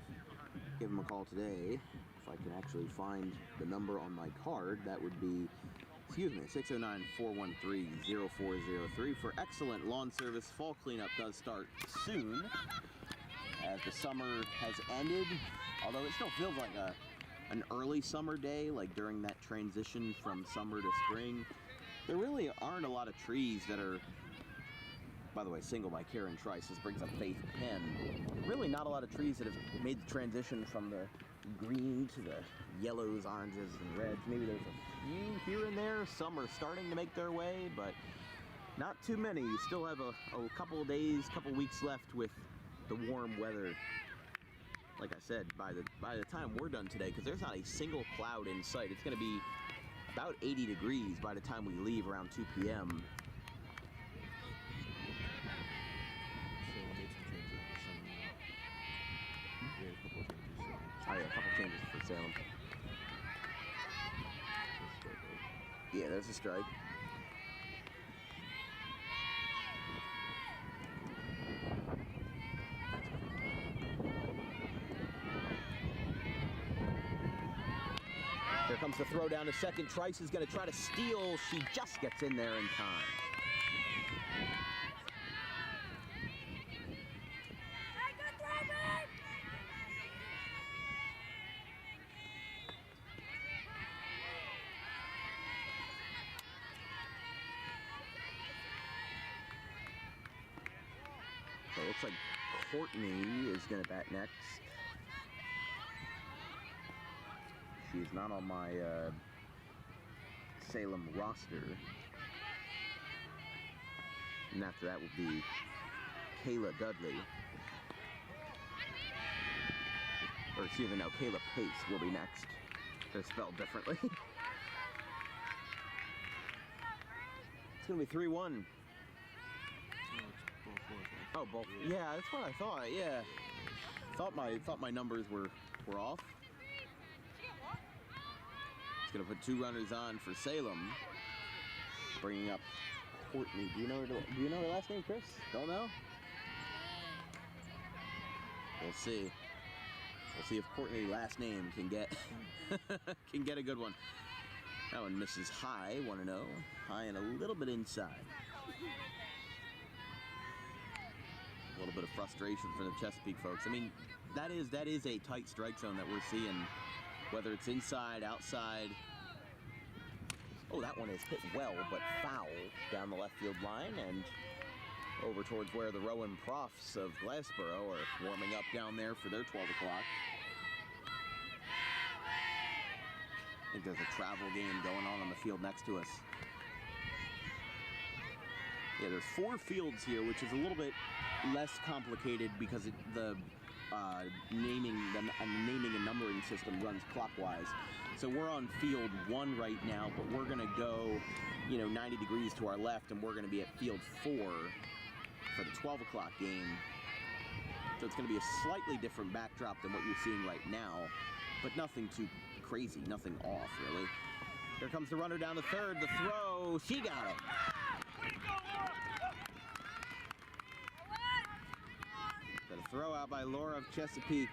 S1: Give them a call today. If I can actually find the number on my card, that would be, 609-413-0403 for excellent lawn service. Fall cleanup does start soon, as the summer has ended, although it still feels like an early summer day, like during that transition from summer to spring. There really aren't a lot of trees that are, by the way, single by Karen Trice. This brings up Faith Penn. Really not a lot of trees that have made the transition from the green to the yellows, oranges, and reds. Maybe there's a few here and there. Some are starting to make their way, but not too many. You still have a couple of days, couple weeks left with the warm weather. Like I said, by the time we're done today, because there's not a single cloud in sight, it's going to be about 80 degrees by the time we leave around 2 p.m. Oh yeah, a couple changes for Salem. Yeah, there's a strike. Here comes the throw down to second. Trice is going to try to steal. She just gets in there in time. So it looks like Courtney is going to bat next. She's not on my Salem roster. And after that will be Kayla Dudley. Or excuse me, no, Kayla Pace will be next. They're spelled differently. It's going to be 3-1. Oh, both. Yeah, that's what I thought. Yeah, thought my numbers were off. It's gonna put 2 runners on for Salem, bringing up Courtney. Do you know her last name, Chris? Don't know. We'll see. We'll see if Courtney's last name can get can get a good one. That one misses high. 1-0, high and a little bit inside. A little bit of frustration for the Chesapeake folks. I mean, that is a tight strike zone that we're seeing, whether it's inside, outside. Oh, that one is hit well, but foul down the left field line and over towards where the Rowan Profs of Glassboro are warming up down there for their 12 o'clock. I think there's a travel game going on the field next to us. Yeah, there's 4 fields here, which is a little bit less complicated because the naming and numbering system runs clockwise. So we're on field 1 right now, but we're gonna go, 90 degrees to our left, and we're gonna be at field 4 for the 12 o'clock game. So it's gonna be a slightly different backdrop than what you're seeing right now, but nothing too crazy, nothing off really. Here comes the runner down to third. The throw, she got it. The throw out by Laura of Chesapeake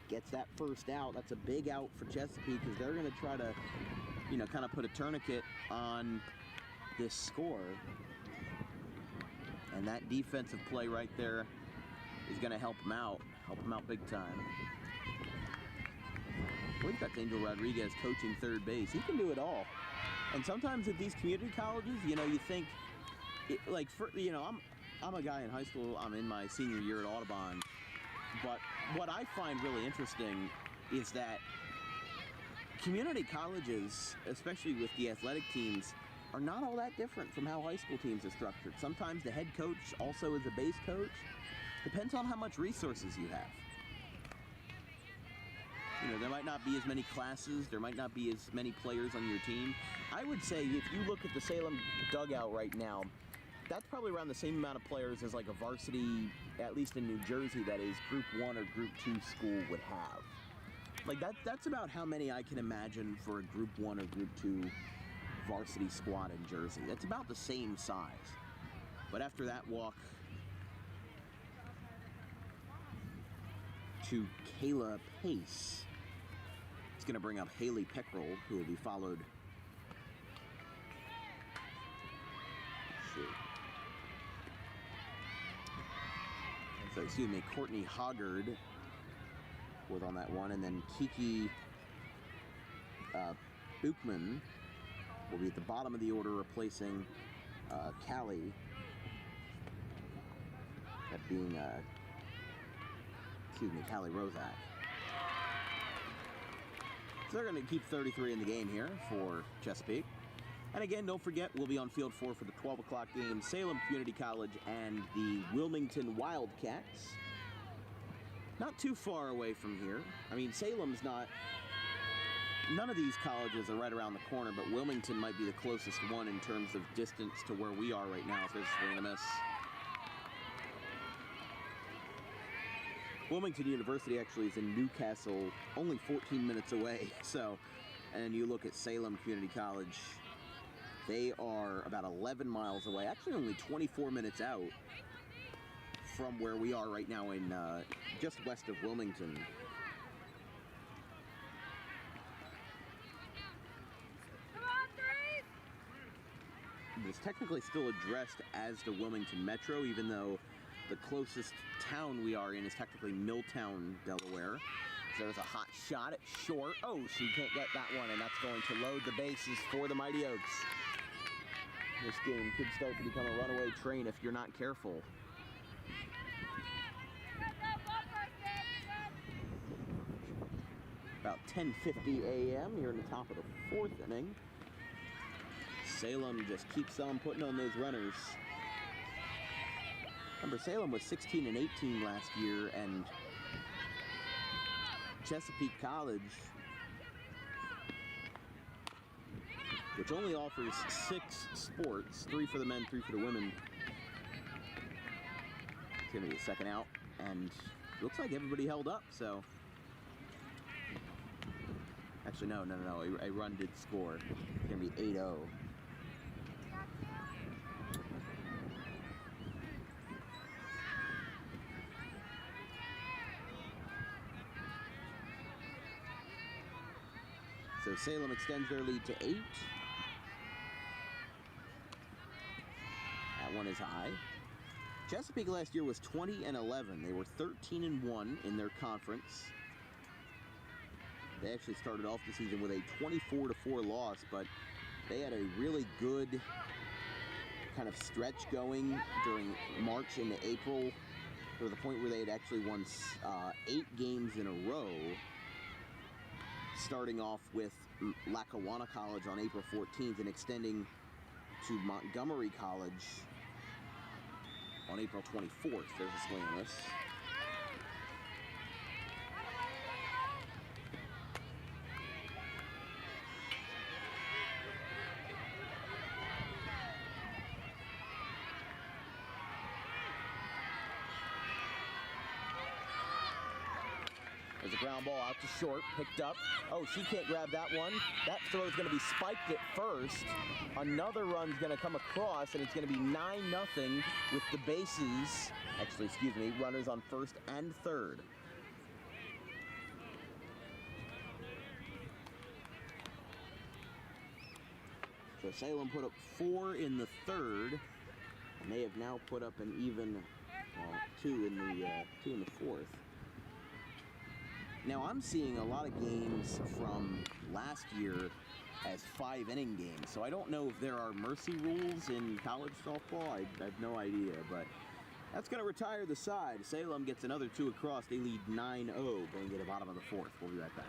S1: gets that first out. That's a big out for Chesapeake because they're going to try to, kind of put a tourniquet on this score. And that defensive play right there is going to help them out big time. We've got Angel Rodriguez coaching third base. He can do it all. And sometimes at these community colleges, you think, I'm a guy in high school. I'm in my senior year at Audubon. But what I find really interesting is that community colleges, especially with the athletic teams, are not all that different from how high school teams are structured. Sometimes the head coach also is a base coach. Depends on how much resources you have. There might not be as many classes. There might not be as many players on your team. I would say if you look at the Salem dugout right now, that's probably around the same amount of players as like a varsity, at least in New Jersey, that is Group 1 or Group 2 school would have. Like that's about how many I can imagine for a Group 1 or Group 2 varsity squad in Jersey. That's about the same size. But after that walk to Kayla Pace, it's going to bring up Haley Peckrell, who will be followed. So, excuse me, Courtney Hoggard was on that one, and then Kiki Buchman will be at the bottom of the order, replacing Callie. That being, Callie Rozak. So they're going to keep 33 in the game here for Chesapeake. And again, don't forget, we'll be on field 4 for the 12 o'clock game, Salem Community College and the Wilmington Wildcats. Not too far away from here. I mean, Salem's not... None of these colleges are right around the corner, but Wilmington might be the closest one in terms of distance to where we are right now. So there's a swing and a miss. Wilmington University actually is in Newcastle, only 14 minutes away. So, and you look at Salem Community College, they are about 11 miles away, actually only 24 minutes out from where we are right now in just west of Wilmington. It's technically still addressed as the Wilmington Metro, even though the closest town we are in is technically Milltown, Delaware. So there's a hot shot at short. Oh, she can't get that one, and that's going to load the bases for the Mighty Oaks. This game could start to become a runaway train if you're not careful. About 10:50 a.m. here in the top of the 4th inning. Salem just keeps on putting on those runners. Remember, Salem was 16 and 18 last year, and Chesapeake College, which only offers 6 sports, 3 for the men, 3 for the women. It's going to be a second out, and looks like everybody held up, so. Actually, no, a run did score. It's going to be 8-0. So Salem extends their lead to 8. That one is high. Chesapeake last year was 20 and 11. They were 13 and 1 in their conference. They actually started off the season with a 24-4 loss, but they had a really good kind of stretch going during March into April, to the point where they had actually won 8 games in a row, starting off with Lackawanna College on April 14th and extending to Montgomery College on April 24th. There's a swing and miss. There's a ground ball out to short, picked up. Oh, she can't grab that one. That throw is going to be spiked at first. Another run's going to come across, and it's going to be 9-0 with the bases. Actually, excuse me, runners on first and third. So Salem put up 4 in the third, and they have now put up an even 2 in the fourth. Now, I'm seeing a lot of games from last year as 5-inning games, so I don't know if there are mercy rules in college softball. I have no idea, but that's going to retire the side. Salem gets another 2 across. They lead 9-0 going to the bottom of the 4th. We'll be right back.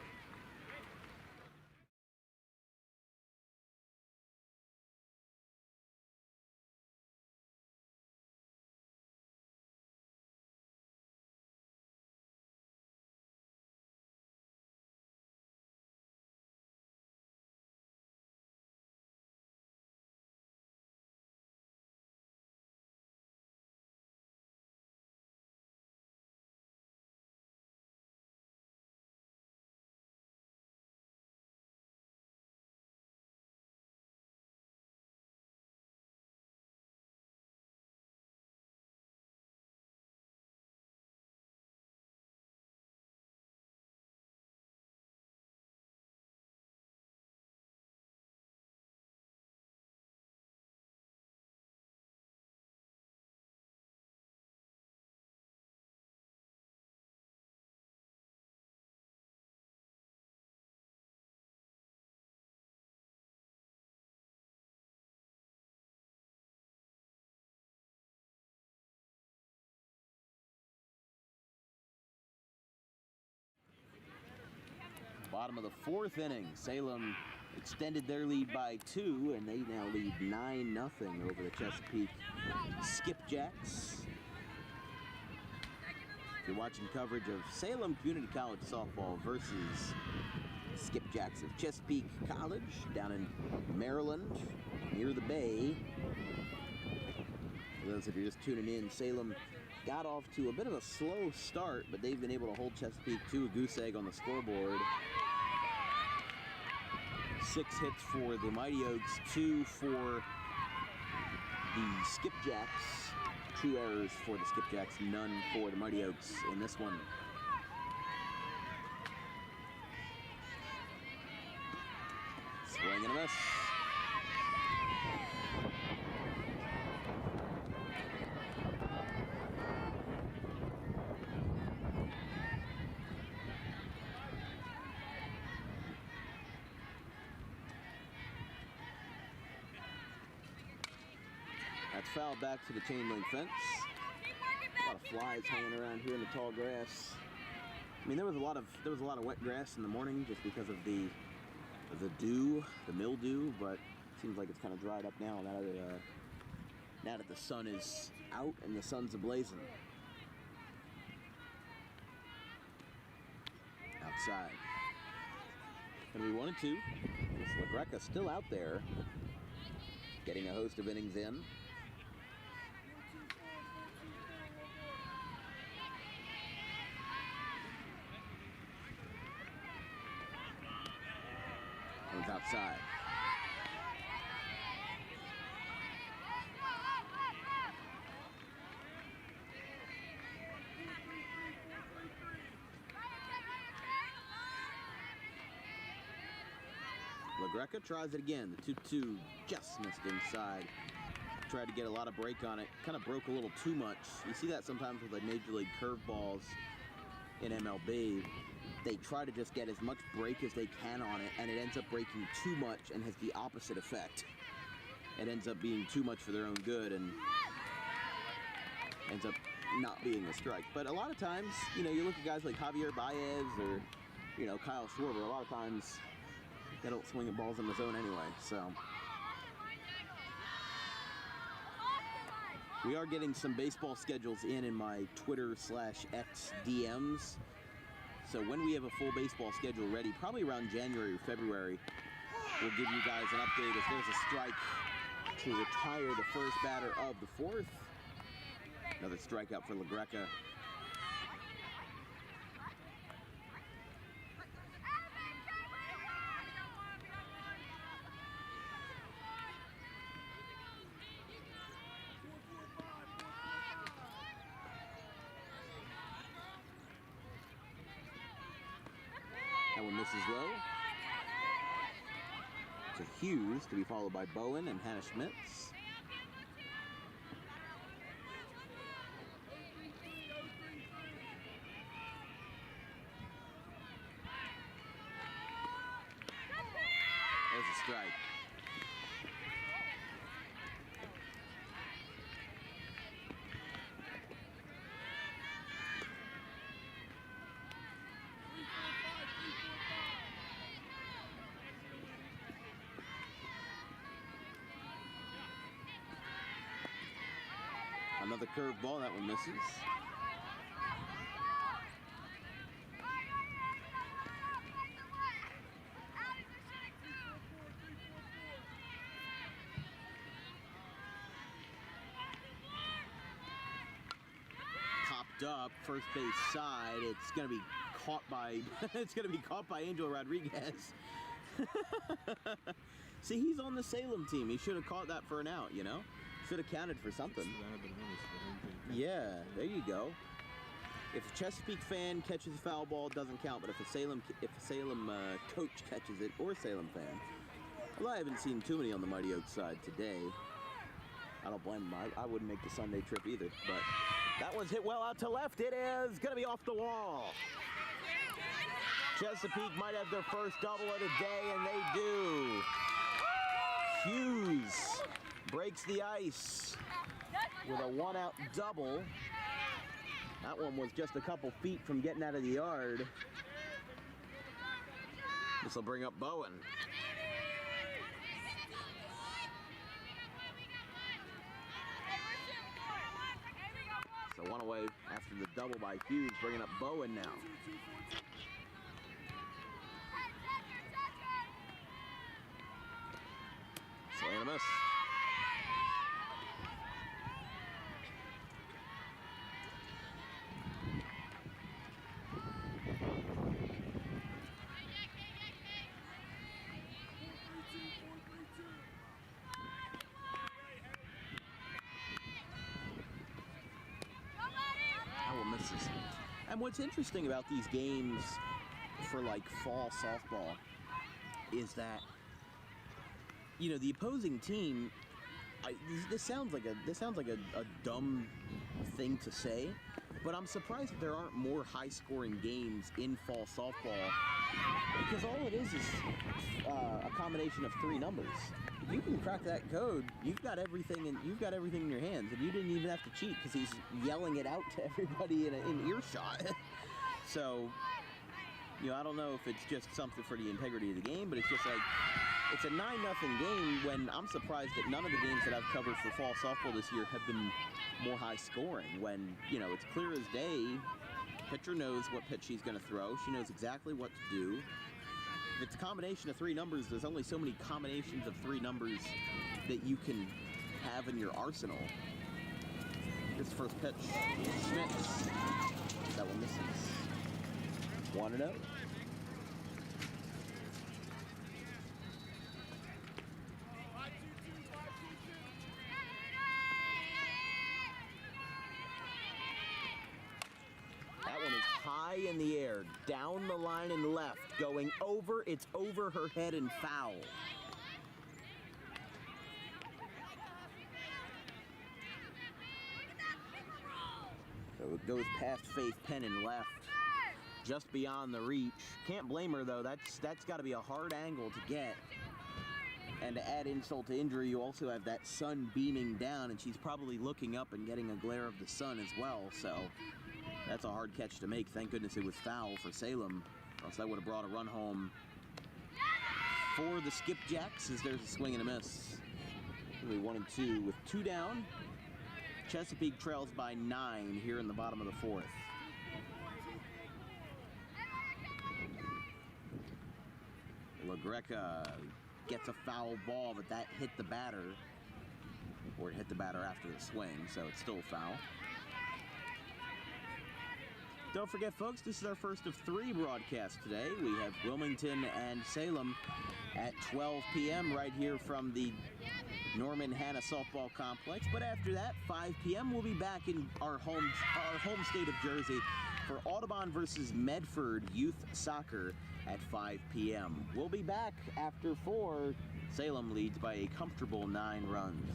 S1: Bottom of the 4th inning. Salem extended their lead by 2, and they now lead 9-0 over the Chesapeake Skipjacks. If you're watching coverage of Salem Community College softball versus Skipjacks of Chesapeake College down in Maryland, near the Bay. For those of you just tuning in, Salem got off to a bit of a slow start, but they've been able to hold Chesapeake to a goose egg on the scoreboard. 6 hits for the Mighty Oaks, 2 for the Skipjacks. 2 errors for the Skipjacks, none for the Mighty Oaks in this one. Swing and a miss. That's fouled back to the chain link fence. A lot of flies hanging around here in the tall grass. I mean, there was a lot of wet grass in the morning just because of the dew, the mildew, but it seems like it's kind of dried up now now that the sun is out and the sun's ablazing. Outside. Gonna be 1-2. LaGreca still out there, getting a host of innings in. One's outside. LaGreca tries it again. The 2-2 just missed inside. Tried to get a lot of break on it. Kind of broke a little too much. You see that sometimes with like Major League curveballs in MLB. They try to just get as much break as they can on it, and it ends up breaking too much and has the opposite effect. It ends up being too much for their own good and ends up not being a strike. But a lot of times, you know, you look at guys like Javier Baez or, you know, Kyle Schwarber, a lot of times they don't swing at balls in the zone anyway, so. We are getting some baseball schedules in my Twitter/X DMs. So when we have a full baseball schedule ready, probably around January or February, we'll give you guys an update as there's a strike to retire the first batter of the 4th. Another strikeout for LaGreca. That one misses low. To Hughes, to be followed by Bowen and Hannah Schmitz. There's a strike. Another curveball, that one misses. Popped up, first base side. It's gonna be caught by Angel Rodriguez. See, he's on the Salem team. He should have caught that for an out, you know? Should have counted for something. Yeah, there you go. If a Chesapeake fan catches a foul ball, it doesn't count. But if a Salem coach catches it, or a Salem fan, well, I haven't seen too many on the Mighty Oaks side today. I don't blame them. I wouldn't make the Sunday trip either. But that one's hit well out to left. It is going to be off the wall. Chesapeake might have their first double of the day, and they do. Hughes breaks the ice with a 1-out double. That one was just a couple feet from getting out of the yard. This will bring up Bowen. So one away after the double by Hughes, bringing up Bowen now. Swing and a miss. Misses. And what's interesting about these games for like fall softball is that, you know, the opposing team, this sounds like a dumb thing to say, but I'm surprised that there aren't more high-scoring games in fall softball, because all it is a combination of 3 numbers. If you can crack that code, you've got everything in your hands, and you didn't even have to cheat because he's yelling it out to everybody in earshot. So, you know, I don't know if it's just something for the integrity of the game, but it's just like, it's a 9-0 game when I'm surprised that none of the games that I've covered for fall softball this year have been more high scoring, when, you know, it's clear as day. Pitcher knows what pitch she's going to throw. She knows exactly what to do. If it's a combination of 3 numbers, there's only so many combinations of 3 numbers that you can have in your arsenal. This first pitch, Schmitz. That one misses. 1-0. High in the air, down the line and left, going over, it's over her head and foul. So it goes past Faith Penn and left, just beyond the reach. Can't blame her though, that's got to be a hard angle to get. And to add insult to injury, you also have that sun beaming down, and she's probably looking up and getting a glare of the sun as well, so that's a hard catch to make. Thank goodness it was foul for Salem, or else that would have brought a run home for the Skipjacks, as there's a swing and a miss. It'll be 1-2 with 2 down. Chesapeake trails by 9 here in the bottom of the 4th. LaGreca gets a foul ball, but that hit the batter, or it hit the batter after the swing, so it's still a foul. Don't forget, folks, this is our first of 3 broadcasts today. We have Wilmington and Salem at 12 p.m. right here from the Norman Hanna Softball Complex. But after that, 5 p.m., we'll be back in our home state of Jersey for Audubon versus Medford Youth Soccer at 5 p.m. We'll be back after 4. Salem leads by a comfortable 9 runs.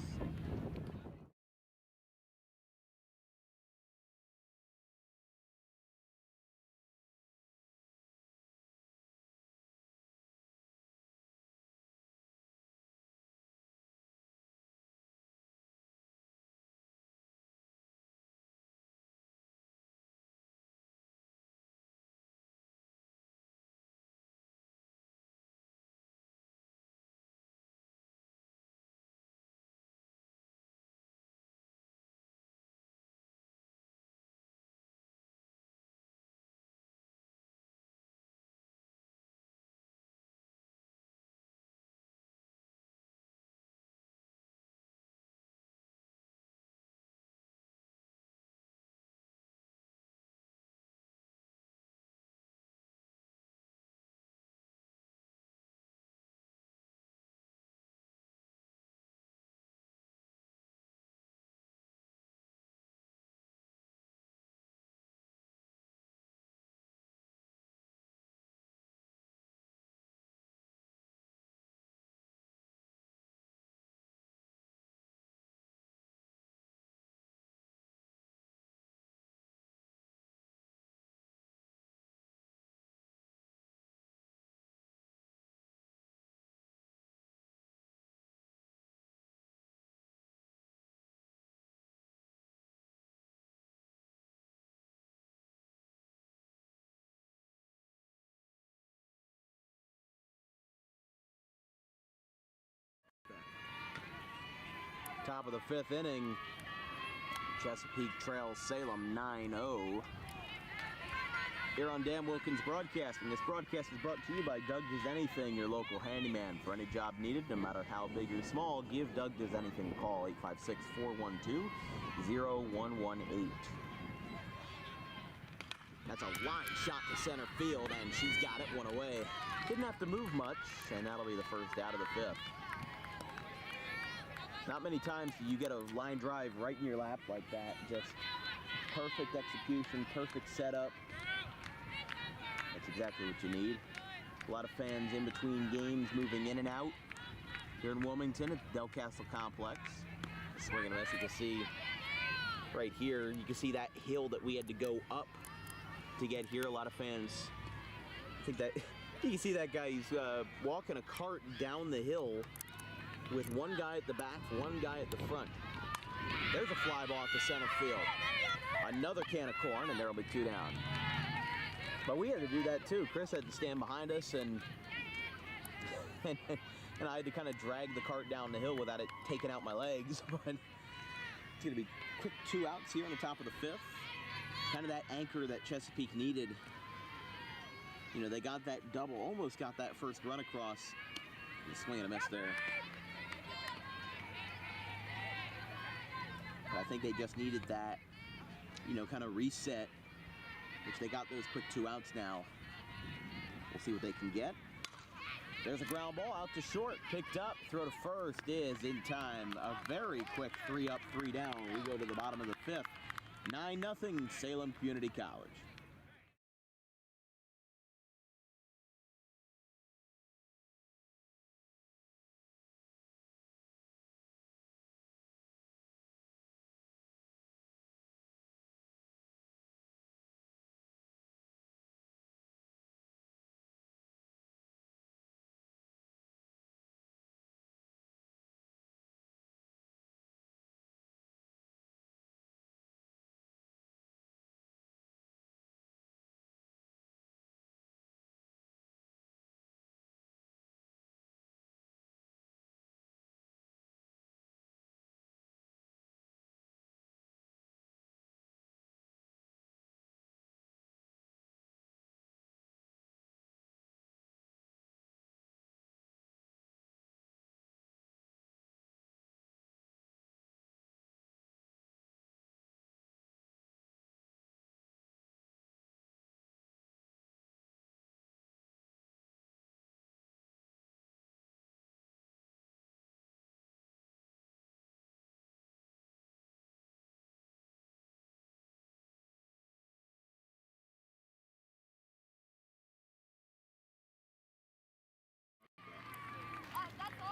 S1: top of the 5th inning. Chesapeake trails Salem 9-0. Here on Dan Wilkins Broadcasting. This broadcast is brought to you by Doug Does Anything, your local handyman. For any job needed, no matter how big or small, give Doug Does Anything a call, 856-412-0118. That's a line shot to center field, and she's got it, one away. Didn't have to move much, and that'll be the first out of the 5th. Not many times do you get a line drive right in your lap like that. Just perfect execution, perfect setup. That's exactly what you need. A lot of fans in between games moving in and out here in Wilmington at the Del Castle Complex. The swing and a miss, you can see right here, you can see that hill that we had to go up to get here. A lot of fans, I think that, you can see that guy, he's walking a cart down the hill with one guy at the back, one guy at the front. There's a fly ball to center field. Another can of corn, and there'll be 2 down. But we had to do that too. Chris had to stand behind us, and I had to kind of drag the cart down the hill without it taking out my legs. But it's going to be quick 2 outs here on the top of the 5th. Kind of that anchor that Chesapeake needed. You know, they got that double, almost got that first run across. Swing and a miss there. But I think they just needed that, you know, kind of reset, which they got those quick 2 outs now. We'll see what they can get. There's a ground ball out to short, picked up, throw to first is in time. A very quick 3 up, 3 down. We go to the bottom of the 5th. 9-0 Salem Community College.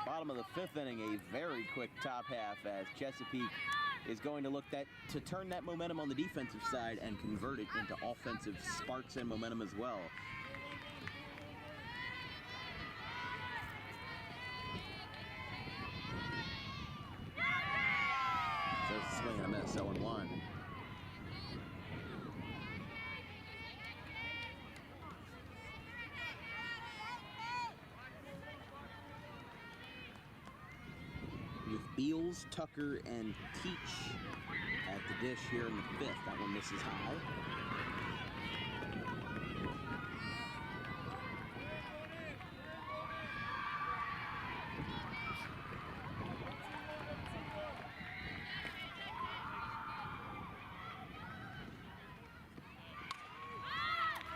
S1: Bottom of the 5th inning, a very quick top half as Chesapeake is going to look to turn that momentum on the defensive side and convert it into offensive sparks and momentum as well. So it's a swing and a miss, 0-1. With Beals, Tucker, and Teach at the dish here in the 5th. That one misses high.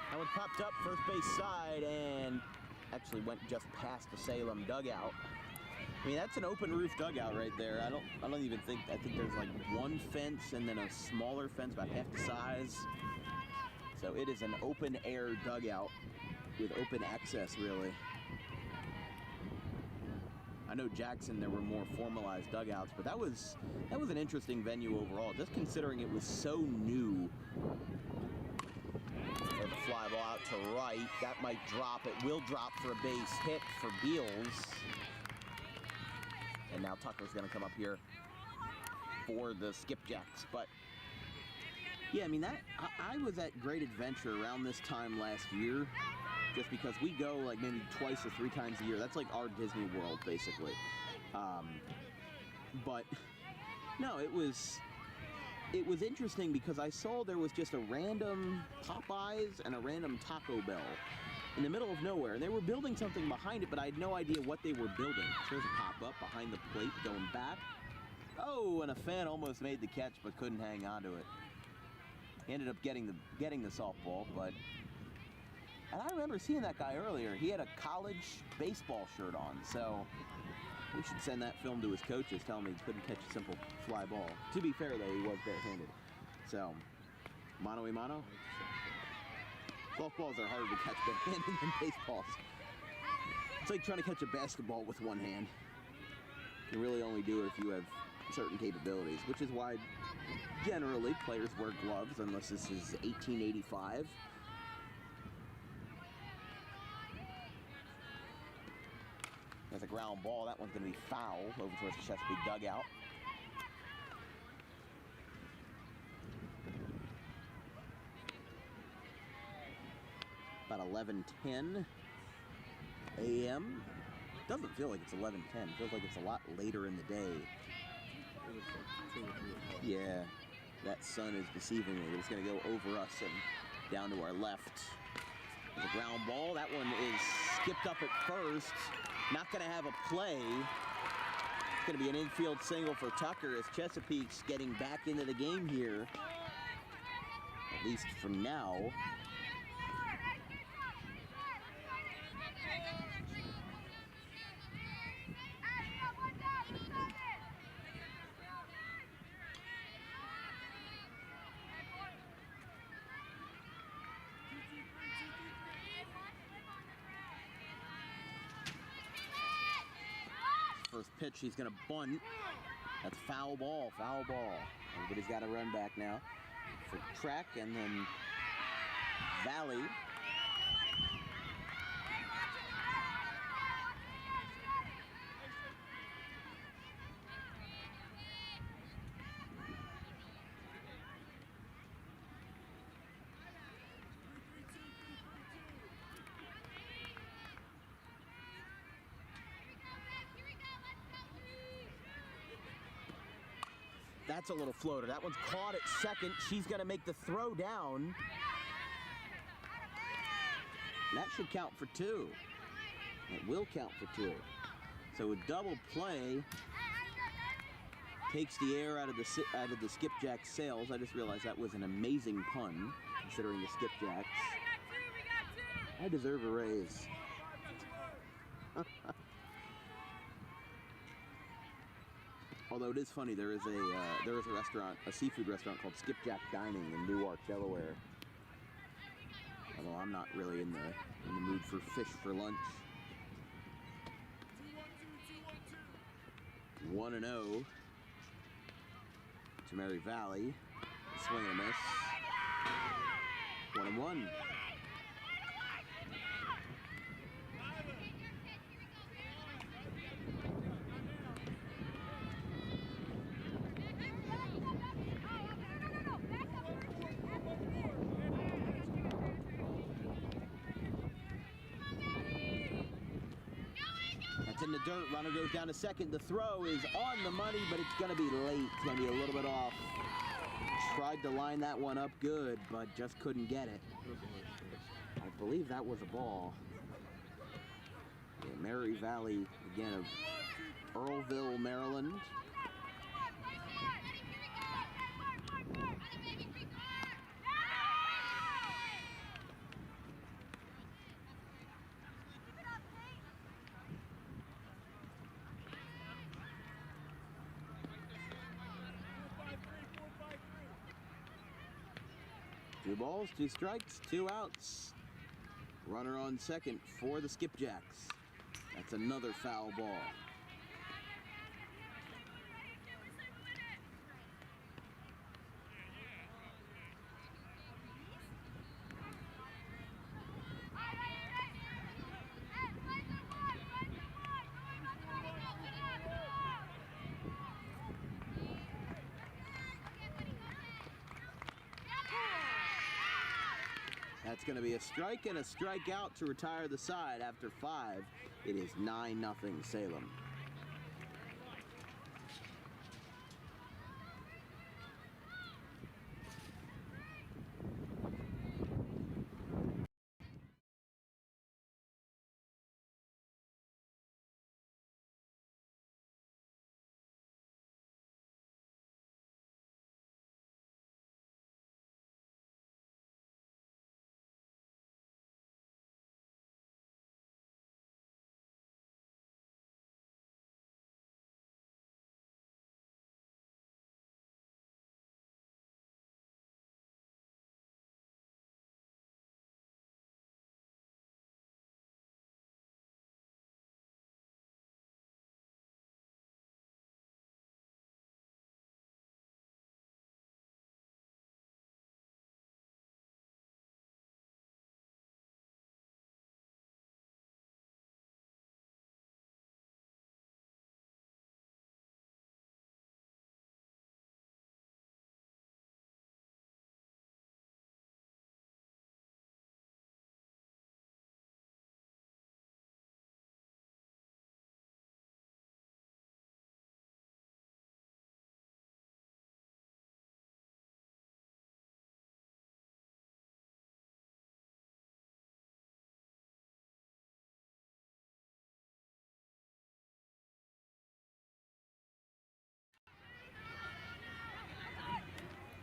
S1: That one popped up first base side and actually went just past the Salem dugout. I mean, that's an open roof dugout right there. I don't even think, I think there's like one fence and then a smaller fence about half the size. So it is an open air dugout with open access, really. I know Jackson, there were more formalized dugouts, but that was an interesting venue overall, just considering it was so new. There's a fly ball out to right. That might drop. It will drop for a base hit for Beals. And now Tucker's going to come up here for the Skipjacks. But, yeah, I mean, I was at Great Adventure around this time last year, just because we go, like, maybe twice or 3 times a year. That's like our Disney World, basically. But No, it was interesting because I saw there was just a random Popeyes and a random Taco Bell in the middle of nowhere, and they were building something behind it, but I had no idea what they were building. So there's a pop-up behind the plate going back. Oh, and a fan almost made the catch but couldn't hang on to it. He ended up getting the softball, but... And I remember seeing that guy earlier. He had a college baseball shirt on, so we should send that film to his coaches, tell him he couldn't catch a simple fly ball. To be fair, though, he was barehanded. So, mano a mano. Golf balls are harder to catch barehanded than baseballs. It's like trying to catch a basketball with one hand. You can really only do it if you have certain capabilities, which is why generally players wear gloves unless this is 1885. There's a ground ball. That one's going to be foul over towards the Chesapeake dugout. About 11:10 a.m. Doesn't feel like it's 11:10. It feels like it's a lot later in the day. Yeah, that sun is deceiving me. It's going to go over us and down to our left. There's a ground ball. That one is skipped up at first. Not going to have a play. It's going to be an infield single for Tucker as Chesapeake's getting back into the game here. At least for now. First pitch, he's going to bunt. That's foul ball, foul ball. Everybody's got to run back now for Trek, and then Valley. That's a little floater. That one's caught at second. She's going to make the throw down. That should count for two. It will count for two. So a double play takes the air out of the Skipjacks sails. I just realized that was an amazing pun, considering the Skipjacks. I deserve a raise. Although it is funny, there is a restaurant, a seafood restaurant called Skipjack Dining in Newark, Delaware. Although I'm not really in the mood for fish for lunch. 1-0 to Mary Valley. Swing and a miss. 1-1. In the dirt, runner goes down to second. The throw is on the money, but it's going to be late. It's going to be a little bit off. Tried to line that one up good, but just couldn't get it. I believe that was a ball. Yeah, Mary Valley, again, of Earlville, Maryland. Two balls, two strikes, two outs. Runner on second for the Skipjacks. That's another foul ball. That's going to be a strike and a strikeout to retire the side after 5. It is 9-0 Salem.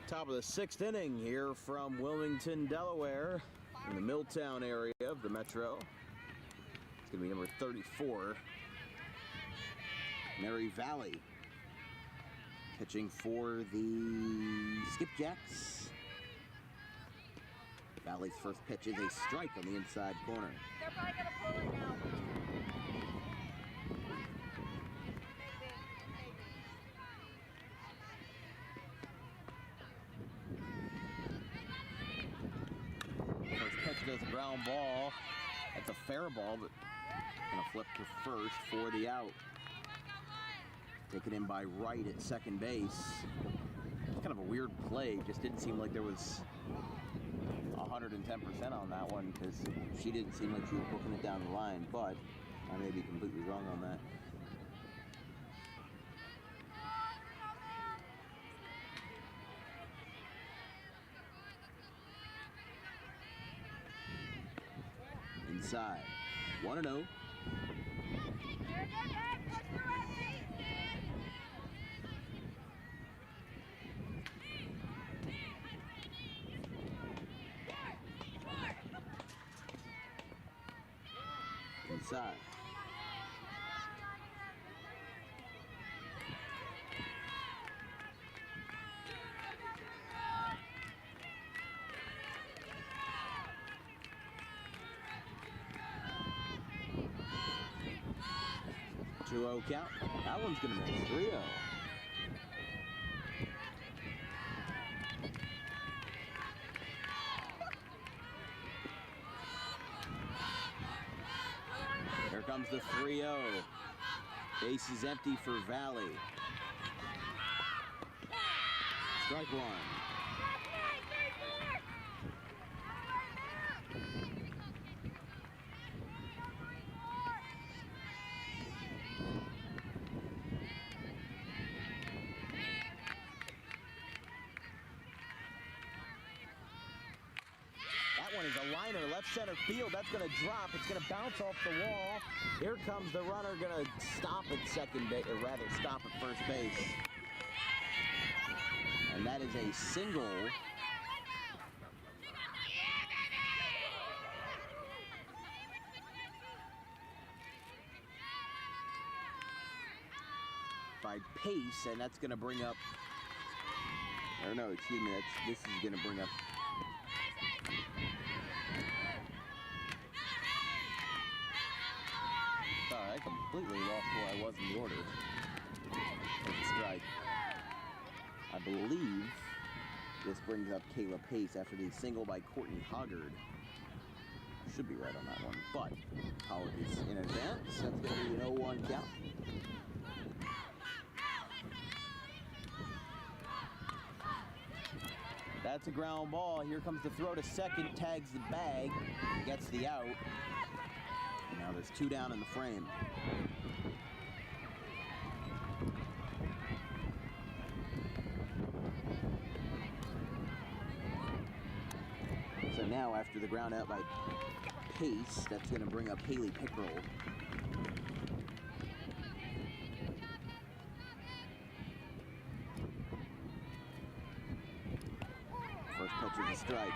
S1: Top of the 6th inning here from Wilmington, Delaware, in the Milltown area of the Metro. It's going to be number 34, Mary Valley, pitching for the Skipjacks. Valley's first pitch is a strike on the inside corner.
S5: They're probably going to pull it now.
S1: Does a ground ball. That's a fair ball, but gonna flip to first for the out. Taken in by Wright at second base. It's kind of a weird play. Just didn't seem like there was 110% on that one, because she didn't seem like she was booking it down the line, but I may be completely wrong on that. Inside, 1-0. Inside. Two-0 count. That one's gonna miss. 3-0. Here comes the 3-0. Base is empty for Valley. Strike one. One is a liner, left center field. That's going to drop. It's going to bounce off the wall. Here comes the runner, going to stop at second base, or rather stop at first base. And that is a single. By Pace, and that's going to bring up, or no, excuse me, this is going to bring up I completely lost where I was in the order. Strike. I believe this brings up Kayla Pace after the single by Courtney Hoggard. Should be right on that one, but apologies in advance. That's going to be an 0-1 count. That's a ground ball. Here comes the throw to second, tags the bag, gets the out. Now there's two down in the frame. So now after the ground out by Pace, that's going to bring up Haley Pickrell. First pitch is a strike.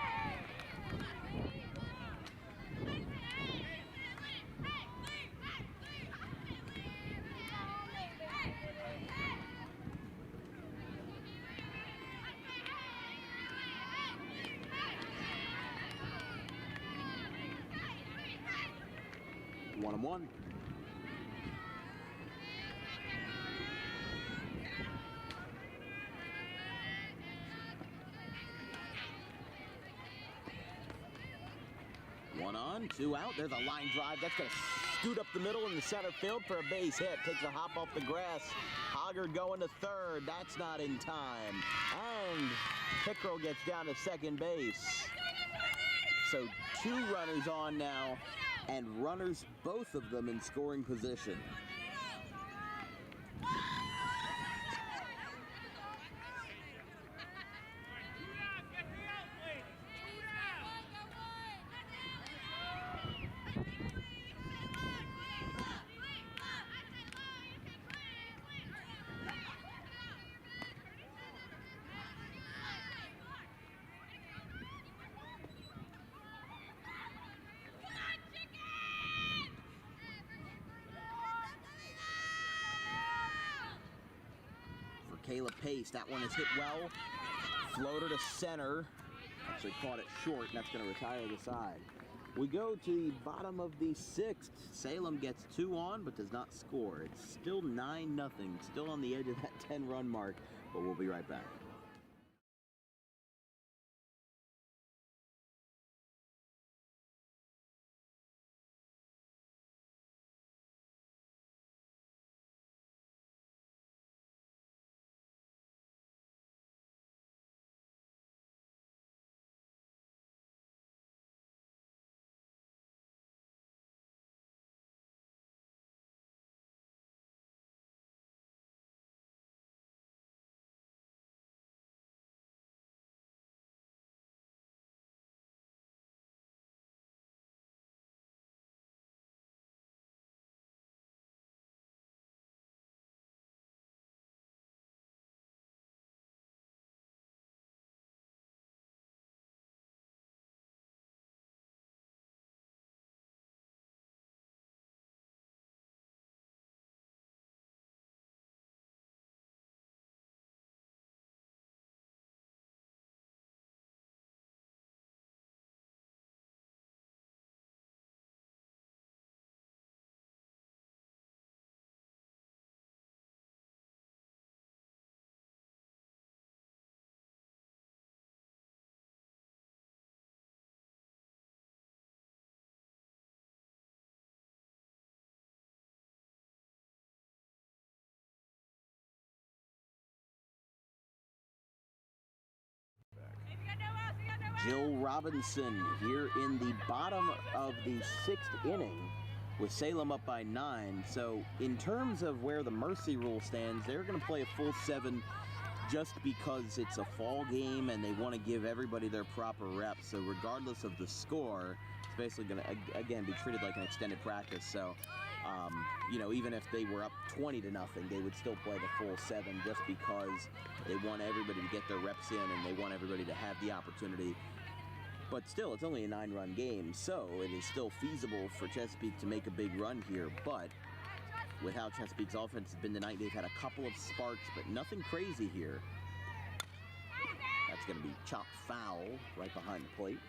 S1: One and one. One on, two out. There's a line drive. That's going to scoot up the middle in the center field for a base hit. Takes a hop off the grass. Hoggard going to third. That's not in time. And Pickrell gets down to second base. So two runners on now, and runners, both of them in scoring position. Kayla Pace. That one is hit well. Floater to center. Actually caught it short, and that's going to retire the side. We go to the bottom of the 6th. Salem gets 2 on, but does not score. It's still 9-0. Still on the edge of that 10-run mark, but we'll be right back. Jill Robinson here in the bottom of the 6th inning with Salem up by 9. So in terms of where the mercy rule stands, they're going to play a full 7 just because it's a fall game and they want to give everybody their proper reps. So regardless of the score, it's basically going to, again, be treated like an extended practice. So, you know, even if they were up 20-0, they would still play the full 7 just because they want everybody to get their reps in and they want everybody to have the opportunity. But still, it's only a 9-run game, so it is still feasible for Chesapeake to make a big run here. But with how Chesapeake's offense has been tonight, they've had a couple of sparks, but nothing crazy here. That's going to be chopped foul right behind the plate.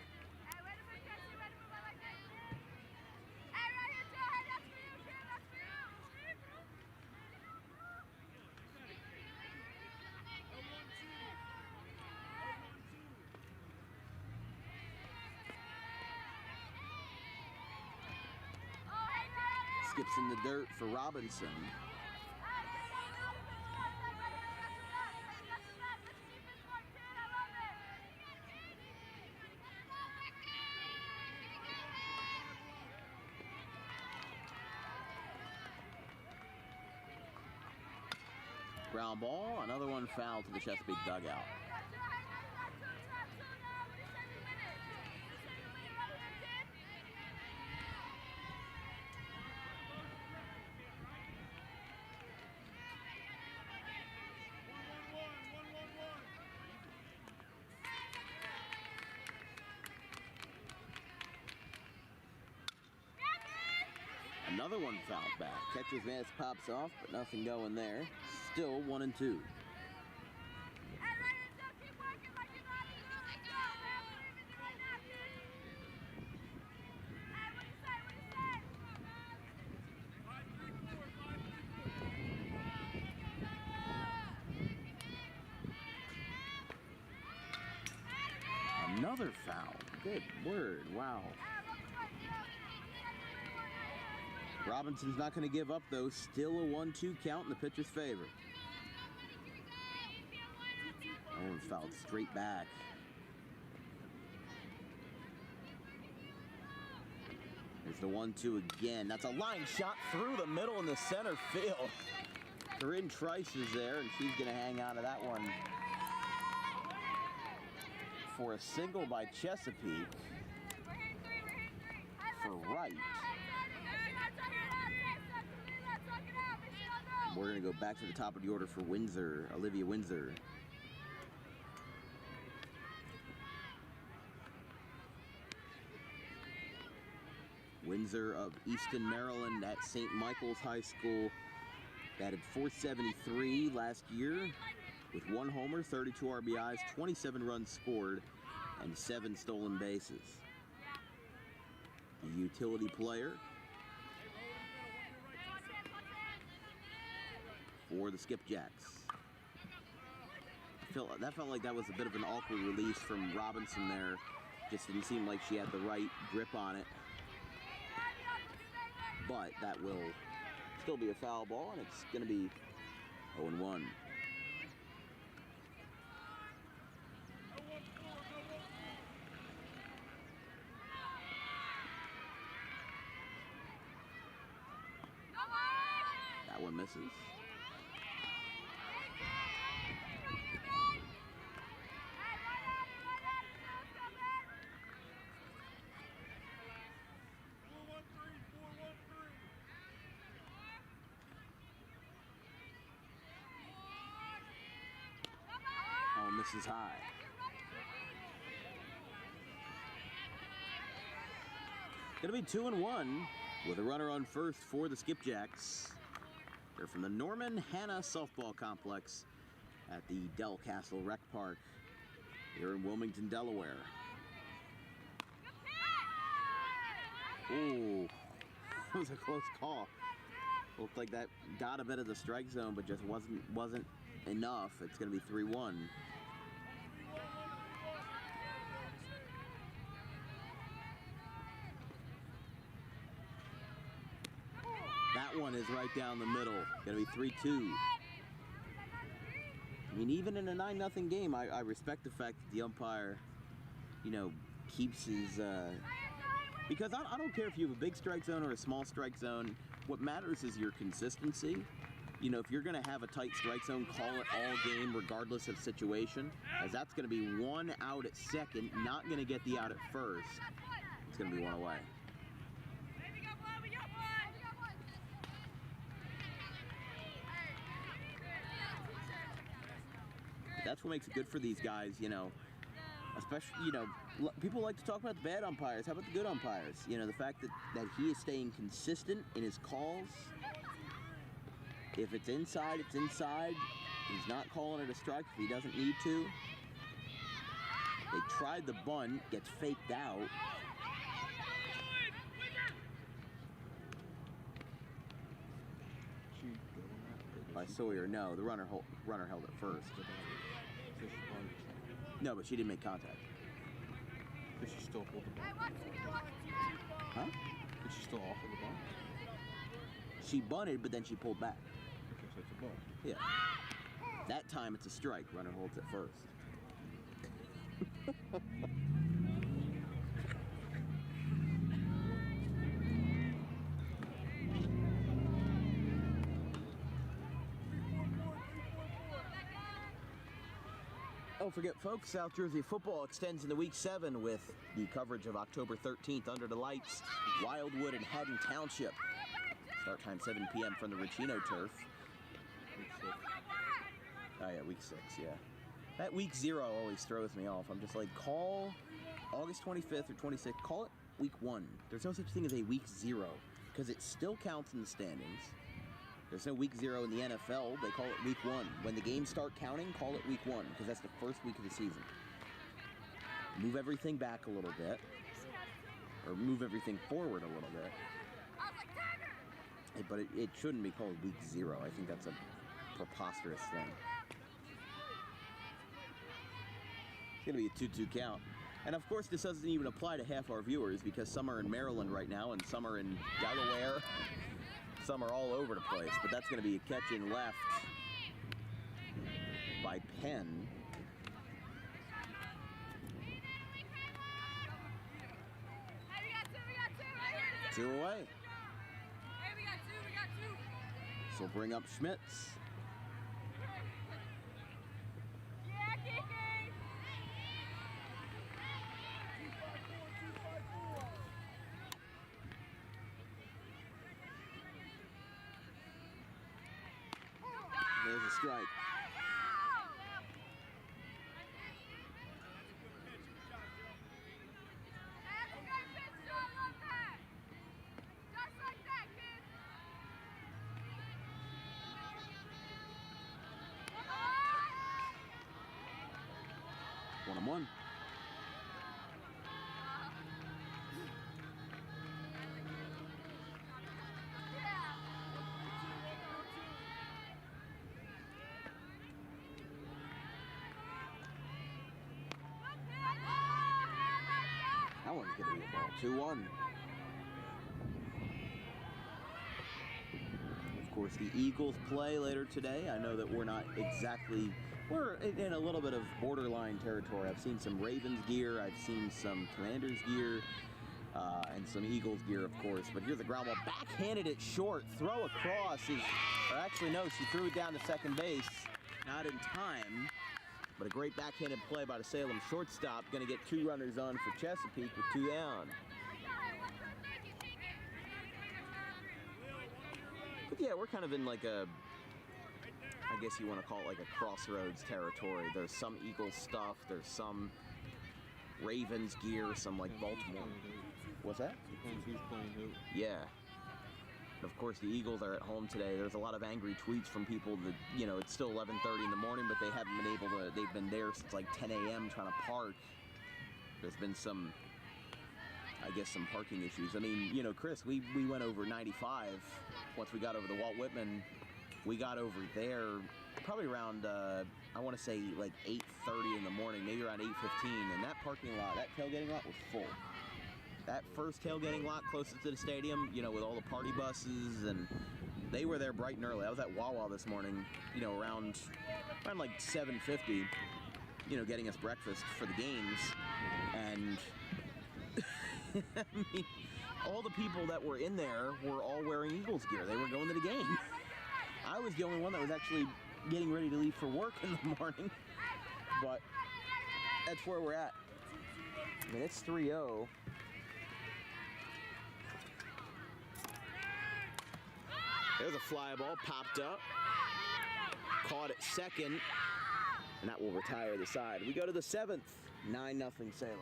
S1: Skips in the dirt for Robinson. Ground ball, another one foul to the Chesapeake dugout. Another one fouled back. Catcher's miss pops off, but nothing going there. Still 1-2. Another foul. Good word. Wow. Robinson's not going to give up, though. Still a 1-2 count in the pitcher's favor. Oh, fouled straight back. There's the 1-2 again. That's a line shot through the middle in the center field. Corinne Trice is there, and she's going to hang on to that one for a single by Chesapeake for right. We're going to go back to the top of the order for Windsor, Olivia Windsor. Windsor of Easton, Maryland at St. Michael's High School. Batted .473 last year. with 1 homer, 32 RBIs, 27 runs scored, and 7 stolen bases. The utility player for the Skipjacks. That felt like that was a bit of an awkward release from Robinson there. Just didn't seem like she had the right grip on it. But that will still be a foul ball, and it's going to be 0-1. That one misses. Misses high. Gonna be 2-1 with a runner on first for the Skipjacks. They're from the Norman Hanna Softball Complex at the Del Castle Rec Park here in Wilmington, Delaware. Ooh, that was a close call. Looked like that got a bit of the strike zone, but just wasn't enough. It's gonna be 3-1. That one is right down the middle. Gonna be 3-2. I mean, even in a 9-0 game, I respect the fact that the umpire, you know, keeps his, because I don't care if you have a big strike zone or a small strike zone. What matters is your consistency. You know, if you're gonna have a tight strike zone, call it all game regardless of situation, as that's gonna be 1 out at second, not gonna get the out at first. It's gonna be 1 away. That's what makes it good for these guys, you know, especially, you know, people like to talk about the bad umpires. How about the good umpires? You know, the fact that he is staying consistent in his calls. If it's inside, it's inside. He's not calling it a strike if he doesn't need to. They tried the bunt, gets faked out. By Sawyer, no, the runner held it first. No, but she didn't make contact.
S4: Did she still hold the ball?
S1: Huh?
S4: Did she still offer the ball?
S1: She bunted, but then she pulled back.
S4: Okay, so it's a ball.
S1: Yeah. That time it's a strike. Runner holds it first. Don't forget, folks, South Jersey football extends into Week 7 with the coverage of October 13th under the lights, Wildwood and Haddon Township. Start time 7 p.m. from the Ricino turf.
S4: Week 6.
S1: Oh yeah, Week 6, yeah. That Week 0 always throws me off. I'm just like, call August 25th or 26th, call it Week 1. There's no such thing as a Week 0, because it still counts in the standings. There's no Week 0 in the NFL. They call it Week 1. When the games start counting, call it Week 1, because that's the first week of the season. Move everything back a little bit, or move everything forward a little bit. But it shouldn't be called Week 0. I think that's a preposterous thing. It's going to be a 2-2 count. And of course, this doesn't even apply to half our viewers, because some are in Maryland right now, and some are in Delaware. Some are all over the place, but that's going to be a catch in left by Penn. Two away. So bring up Schmitz. There's a strike. It's going to be a ball. 2-1. Of course, the Eagles play later today. I know that we're not exactly, we're in a little bit of borderline territory. I've seen some Ravens gear, I've seen some Commanders gear, and some Eagles gear, of course. But here's the ground ball, backhanded it short, throw across is, or actually no, she threw it down to second base, not in time. But a great backhanded play by the Salem shortstop. Going to get 2 runners on for Chesapeake with 2 down. But yeah, we're kind of in like a, I guess you want to call it like a crossroads territory. There's some Eagles stuff, there's some Ravens gear, some like Baltimore. What's that?
S4: Depends who's playing who.
S1: Yeah. And of course, the Eagles are at home today. There's a lot of angry tweets from people that, you know, it's still 11:30 in the morning, but they haven't been able to, they've been there since like 10 a.m. trying to park. There's been some, I guess, some parking issues. I mean, you know, Chris, we went over 95 once we got over the Walt Whitman. We got over there probably around, I want to say like 8:30 in the morning, maybe around 8:15, and that parking lot, that tailgating lot was full. That first tailgating lot closest to the stadium, you know, with all the party buses, and they were there bright and early. I was at Wawa this morning, you know, around like 7:50, you know, getting us breakfast for the games, and I mean, all the people that were in there were all wearing Eagles gear. They were going to the game. I was the only one that was actually getting ready to leave for work in the morning, but that's where we're at. I mean, it's 3-0. There's a fly ball, popped up, caught at second, and that will retire the side. We go to the 7th, 9-0 Salem.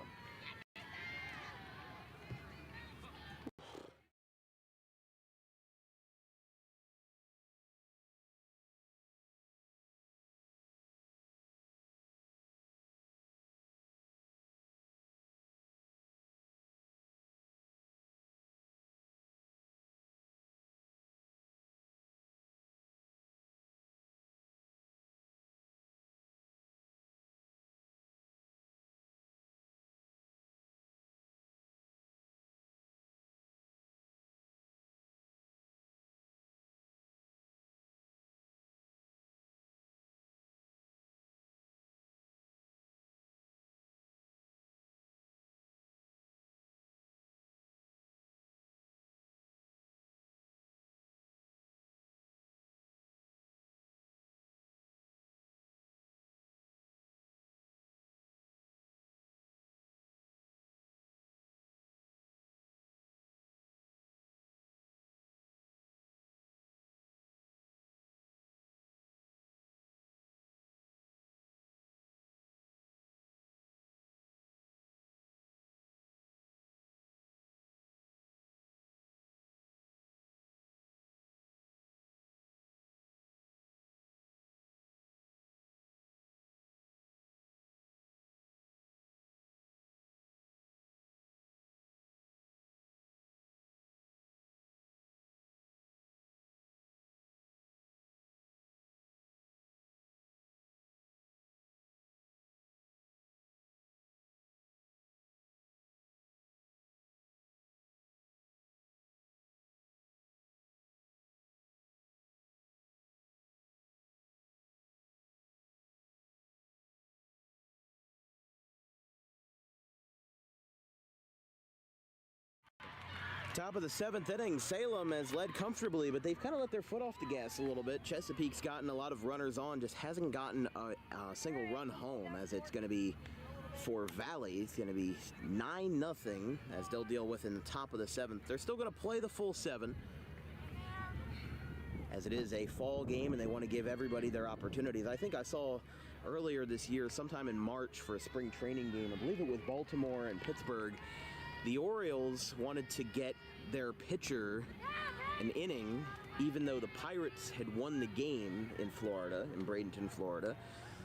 S1: Top of the 7th inning, Salem has led comfortably, but they've kind of let their foot off the gas a little bit. Chesapeake's gotten a lot of runners on, just hasn't gotten a single run home, as it's going to be for Valley. It's going to be 9-0 as they'll deal with in the top of the 7th. They're still going to play the full 7, as it is a fall game and they want to give everybody their opportunities. I think I saw earlier this year, sometime in March for a spring training game, I believe it was Baltimore and Pittsburgh, the Orioles wanted to get their pitcher an inning, even though the Pirates had won the game in Florida, in Bradenton, Florida.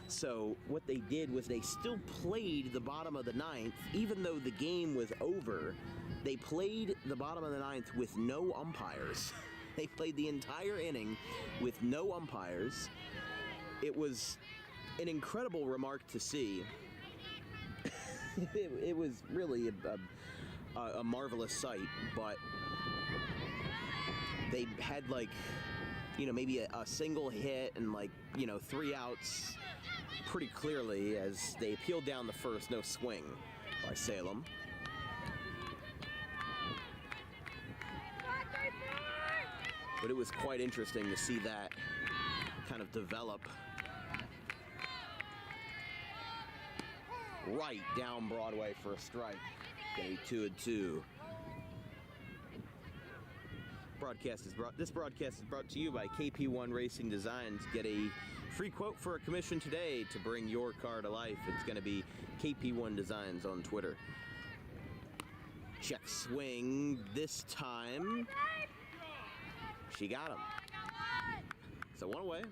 S1: So what they did was they still played the bottom of the 9th, even though the game was over. They played the bottom of the 9th with no umpires. They played the entire inning with no umpires. It was an incredible remark to see. It was really a marvelous sight, but they had like, you know, maybe a single hit and like, you know, 3 outs pretty clearly as they peeled down the first. No swing by Salem. But it was quite interesting to see that kind of develop right down Broadway for a strike. Okay, 2-2. This broadcast is brought to you by KP1 Racing Designs. Get a free quote for a commission today to bring your car to life. It's going to be KP1 Designs on Twitter. Check swing this time. She got him. So 1 away.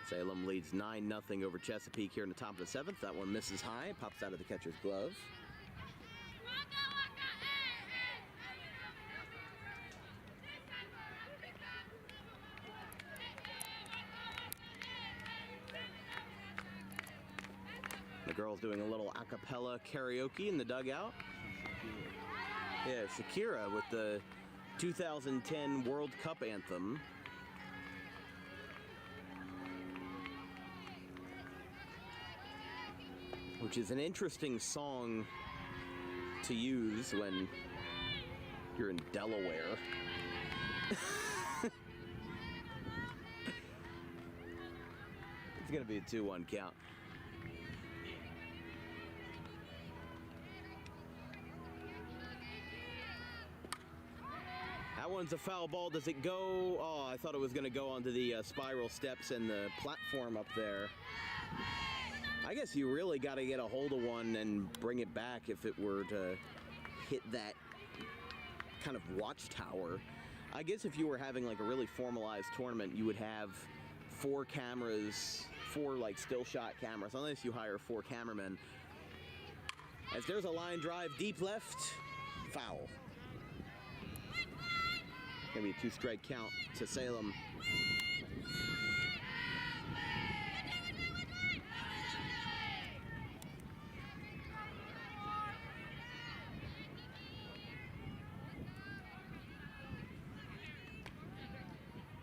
S1: Salem leads 9-0 over Chesapeake here in the top of the 7th. That one misses high, pops out of the catcher's glove. The girls doing a little a cappella karaoke in the dugout. Yeah, Shakira with the 2010 World Cup anthem. Which is an interesting song to use when you're in Delaware. It's gonna be a 2-1 count. That one's a foul ball. Does it go? Oh, I thought it was gonna go onto the spiral steps and the platform up there. I guess you really got to get a hold of one and bring it back if it were to hit that kind of watchtower. I guess if you were having like a really formalized tournament, you would have 4 cameras, 4 like still shot cameras, unless you hire 4 cameramen. As there's a line drive deep left, foul. Gonna be a 2-strike count to Salem.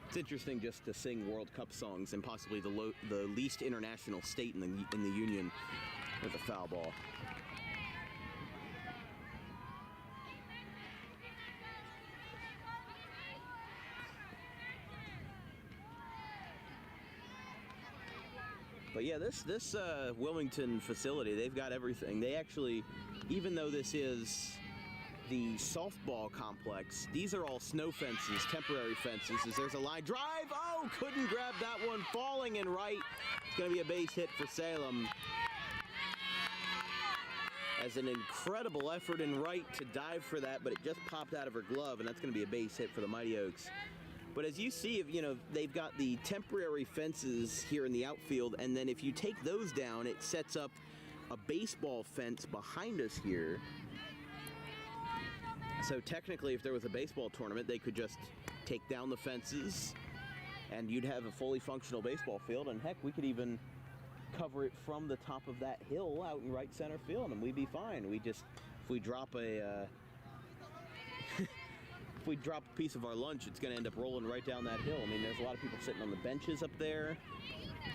S1: It's interesting just to sing World Cup songs and possibly the least international state in the union with a foul ball. But yeah, this Wilmington facility, they've got everything. They actually, even though this is the softball complex, these are all snow fences, temporary fences. As there's a line drive, oh, couldn't grab that one, falling in right. It's gonna be a base hit for Salem. As an incredible effort in right to dive for that, but it just popped out of her glove, and that's gonna be a base hit for the Mighty Oaks. But as you see, you know, they've got the temporary fences here in the outfield, and then if you take those down, it sets up a baseball fence behind us here. So technically, if there was a baseball tournament, they could just take down the fences and you'd have a fully functional baseball field. And heck, we could even cover it from the top of that hill out in right center field and we'd be fine. We just, if we drop a if we drop a piece of our lunch, it's going to end up rolling right down that hill. I mean, there's a lot of people sitting on the benches up there.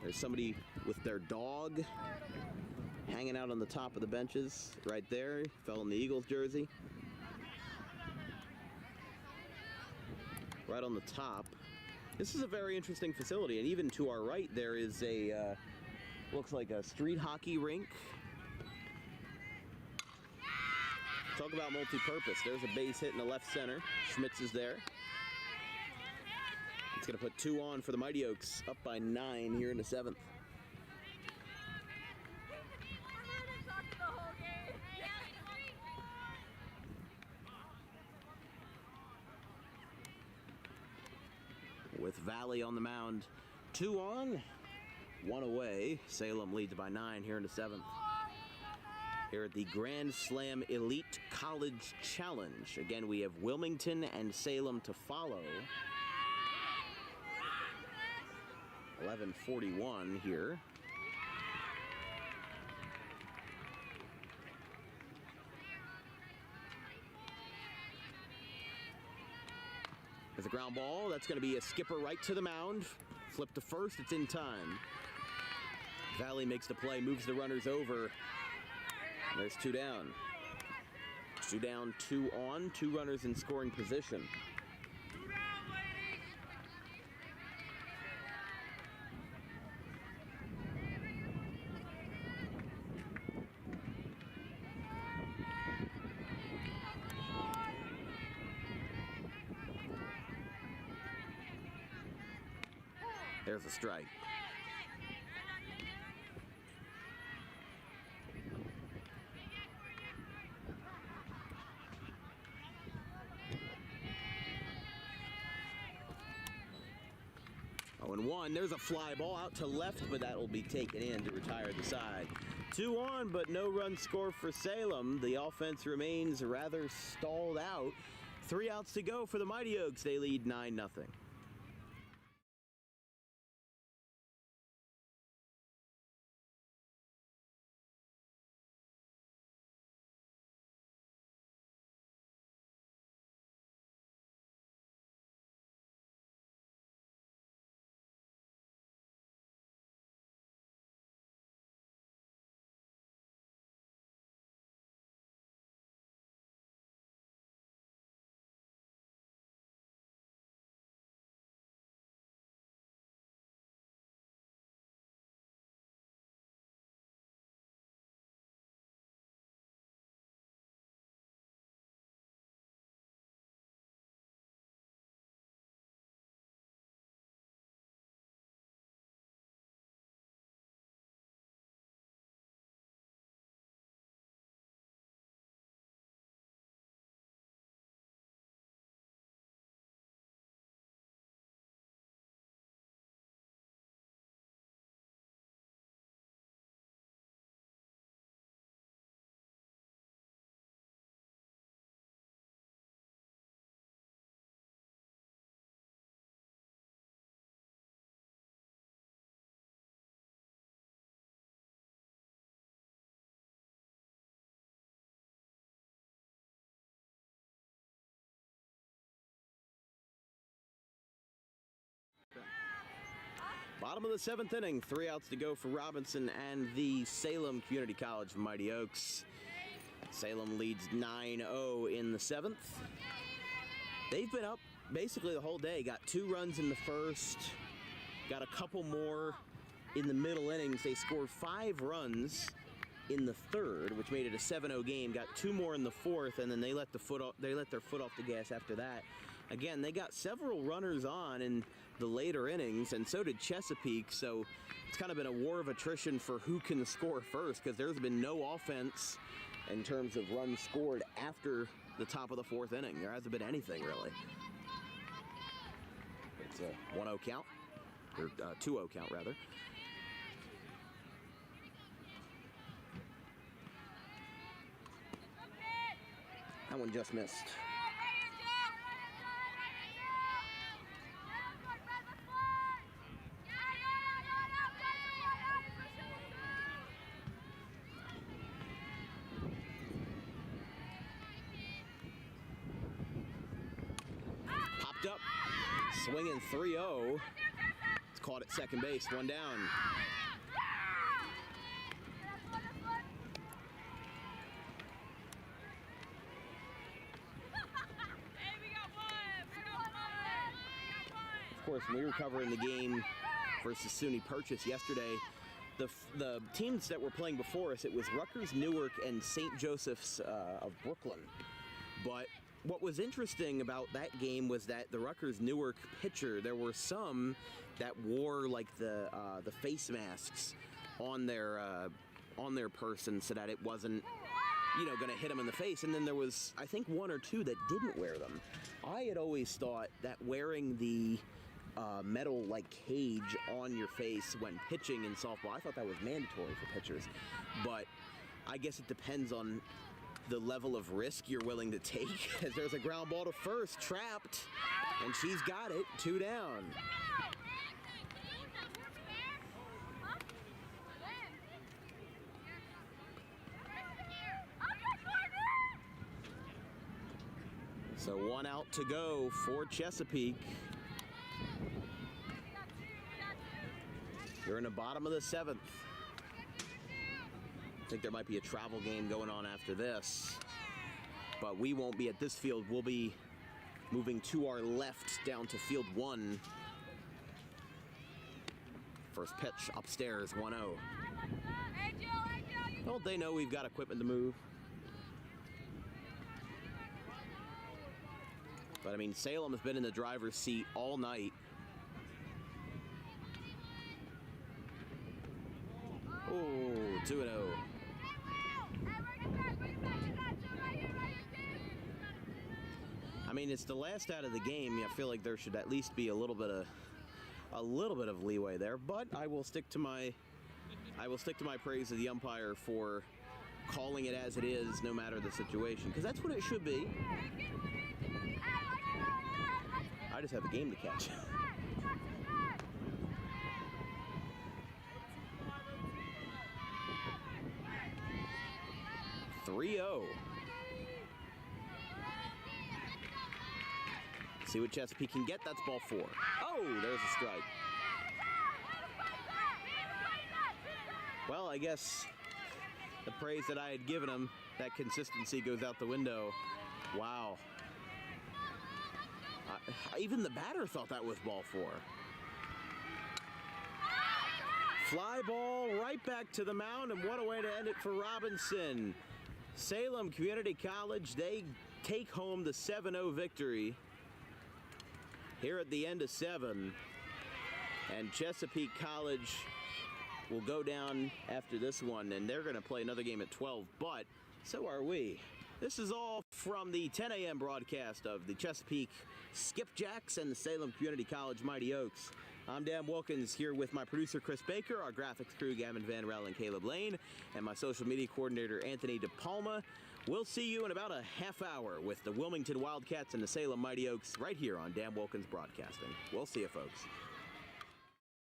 S1: There's somebody with their dog hanging out on the top of the benches right there. Fell in the Eagles jersey. Right on the top. This is a very interesting facility, and even to our right there is a looks like a street hockey rink. Talk about multi-purpose. There's a base hit in the left center. Schmitz is there. It's going to put 2 on for the Mighty Oaks, up by 9 here in the 7th. With Valley on the mound, 2 on, 1 away. Salem leads by 9 here in the 7th. here at the Grand Slam Elite College Challenge. Again, we have Wilmington and Salem to follow. 11:41 here. There's a ground ball. That's going to be a skipper right to the mound. Flip to first. It's in time. Valley makes the play, moves the runners over. There's 2 down. 2 down, 2 on, 2 runners in scoring position. There's a strike. Oh, and 1. There's a fly ball out to left, but that will be taken in to retire the side. 2 on, but no run scored for Salem. The offense remains rather stalled out. 3 outs to go for the Mighty Oaks. They lead 9-0. Bottom of the 7th inning, 3 outs to go for Robinson and the Salem Community College Mighty Oaks. Salem leads 9-0 in the 7th. They've been up basically the whole day. Got 2 runs in the first, got a couple more in the middle innings. They scored 5 runs in the 3rd, which made it a 7-0 game. Got 2 more in the 4th, and then they let their foot off the gas after that. Again, they got several runners on in the later innings, and so did Chesapeake, so it's kind of been a war of attrition for who can score first, because there's been no offense in terms of runs scored after the top of the 4th inning. There hasn't been anything, really. It's a 1-0 count, or 2-0 count, rather. That one just missed. Popped up, swinging 3-0. It's caught at second base, 1 down. Of course, when we were covering the game versus SUNY Purchase yesterday, the teams that were playing before us, it was Rutgers, Newark, and St. Joseph's of Brooklyn. But what was interesting about that game was that the Rutgers Newark pitcher, there were some that wore like the face masks on their person so that it wasn't, you know, going to hit them in the face. And then there was, I think, 1 or 2 that didn't wear them. I had always thought that wearing the metal like cage on your face when pitching in softball, I thought that was mandatory for pitchers. But I guess it depends on the level of risk you're willing to take, as there's a ground ball to first, trapped, and she's got it, 2 down. So 1 out to go for Chesapeake. You're in the bottom of the 7th. I think there might be a travel game going on after this, but we won't be at this field. We'll be moving to our left down to field 1. First pitch upstairs, 1-0. Don't they know we've got equipment to move? But I mean, Salem has been in the driver's seat all night. Oh, 2-0. I mean, it's the last out of the game. I feel like there should at least be a little bit of leeway there. But I will stick to my praise of the umpire for calling it as it is, no matter the situation, because that's what it should be. I just have a game to catch. 3-0. See what Chesapeake can get. That's ball 4. Oh, there's a strike. Well, I guess the praise that I had given him, that consistency goes out the window. Wow. Even the batter thought that was ball 4. Fly ball right back to the mound, and what a way to end it for Robinson. Salem Community College, they take home the 7-0 victory here at the end of 7. And Chesapeake College will go down after this one, and they're going to play another game at 12, but so are we. This is all from the 10 a.m. broadcast of the Chesapeake Skipjacks and the Salem Community College Mighty Oaks. I'm Dan Wilkins here with my producer Chris Baker, our graphics crew Gavin Van Rell and Caleb Lane, and my social media coordinator Anthony DePalma. We'll see you in about a half hour with the Wilmington Wildcats and the Salem Mighty Oaks right here on Dan Wilkins Broadcasting. We'll see you, folks.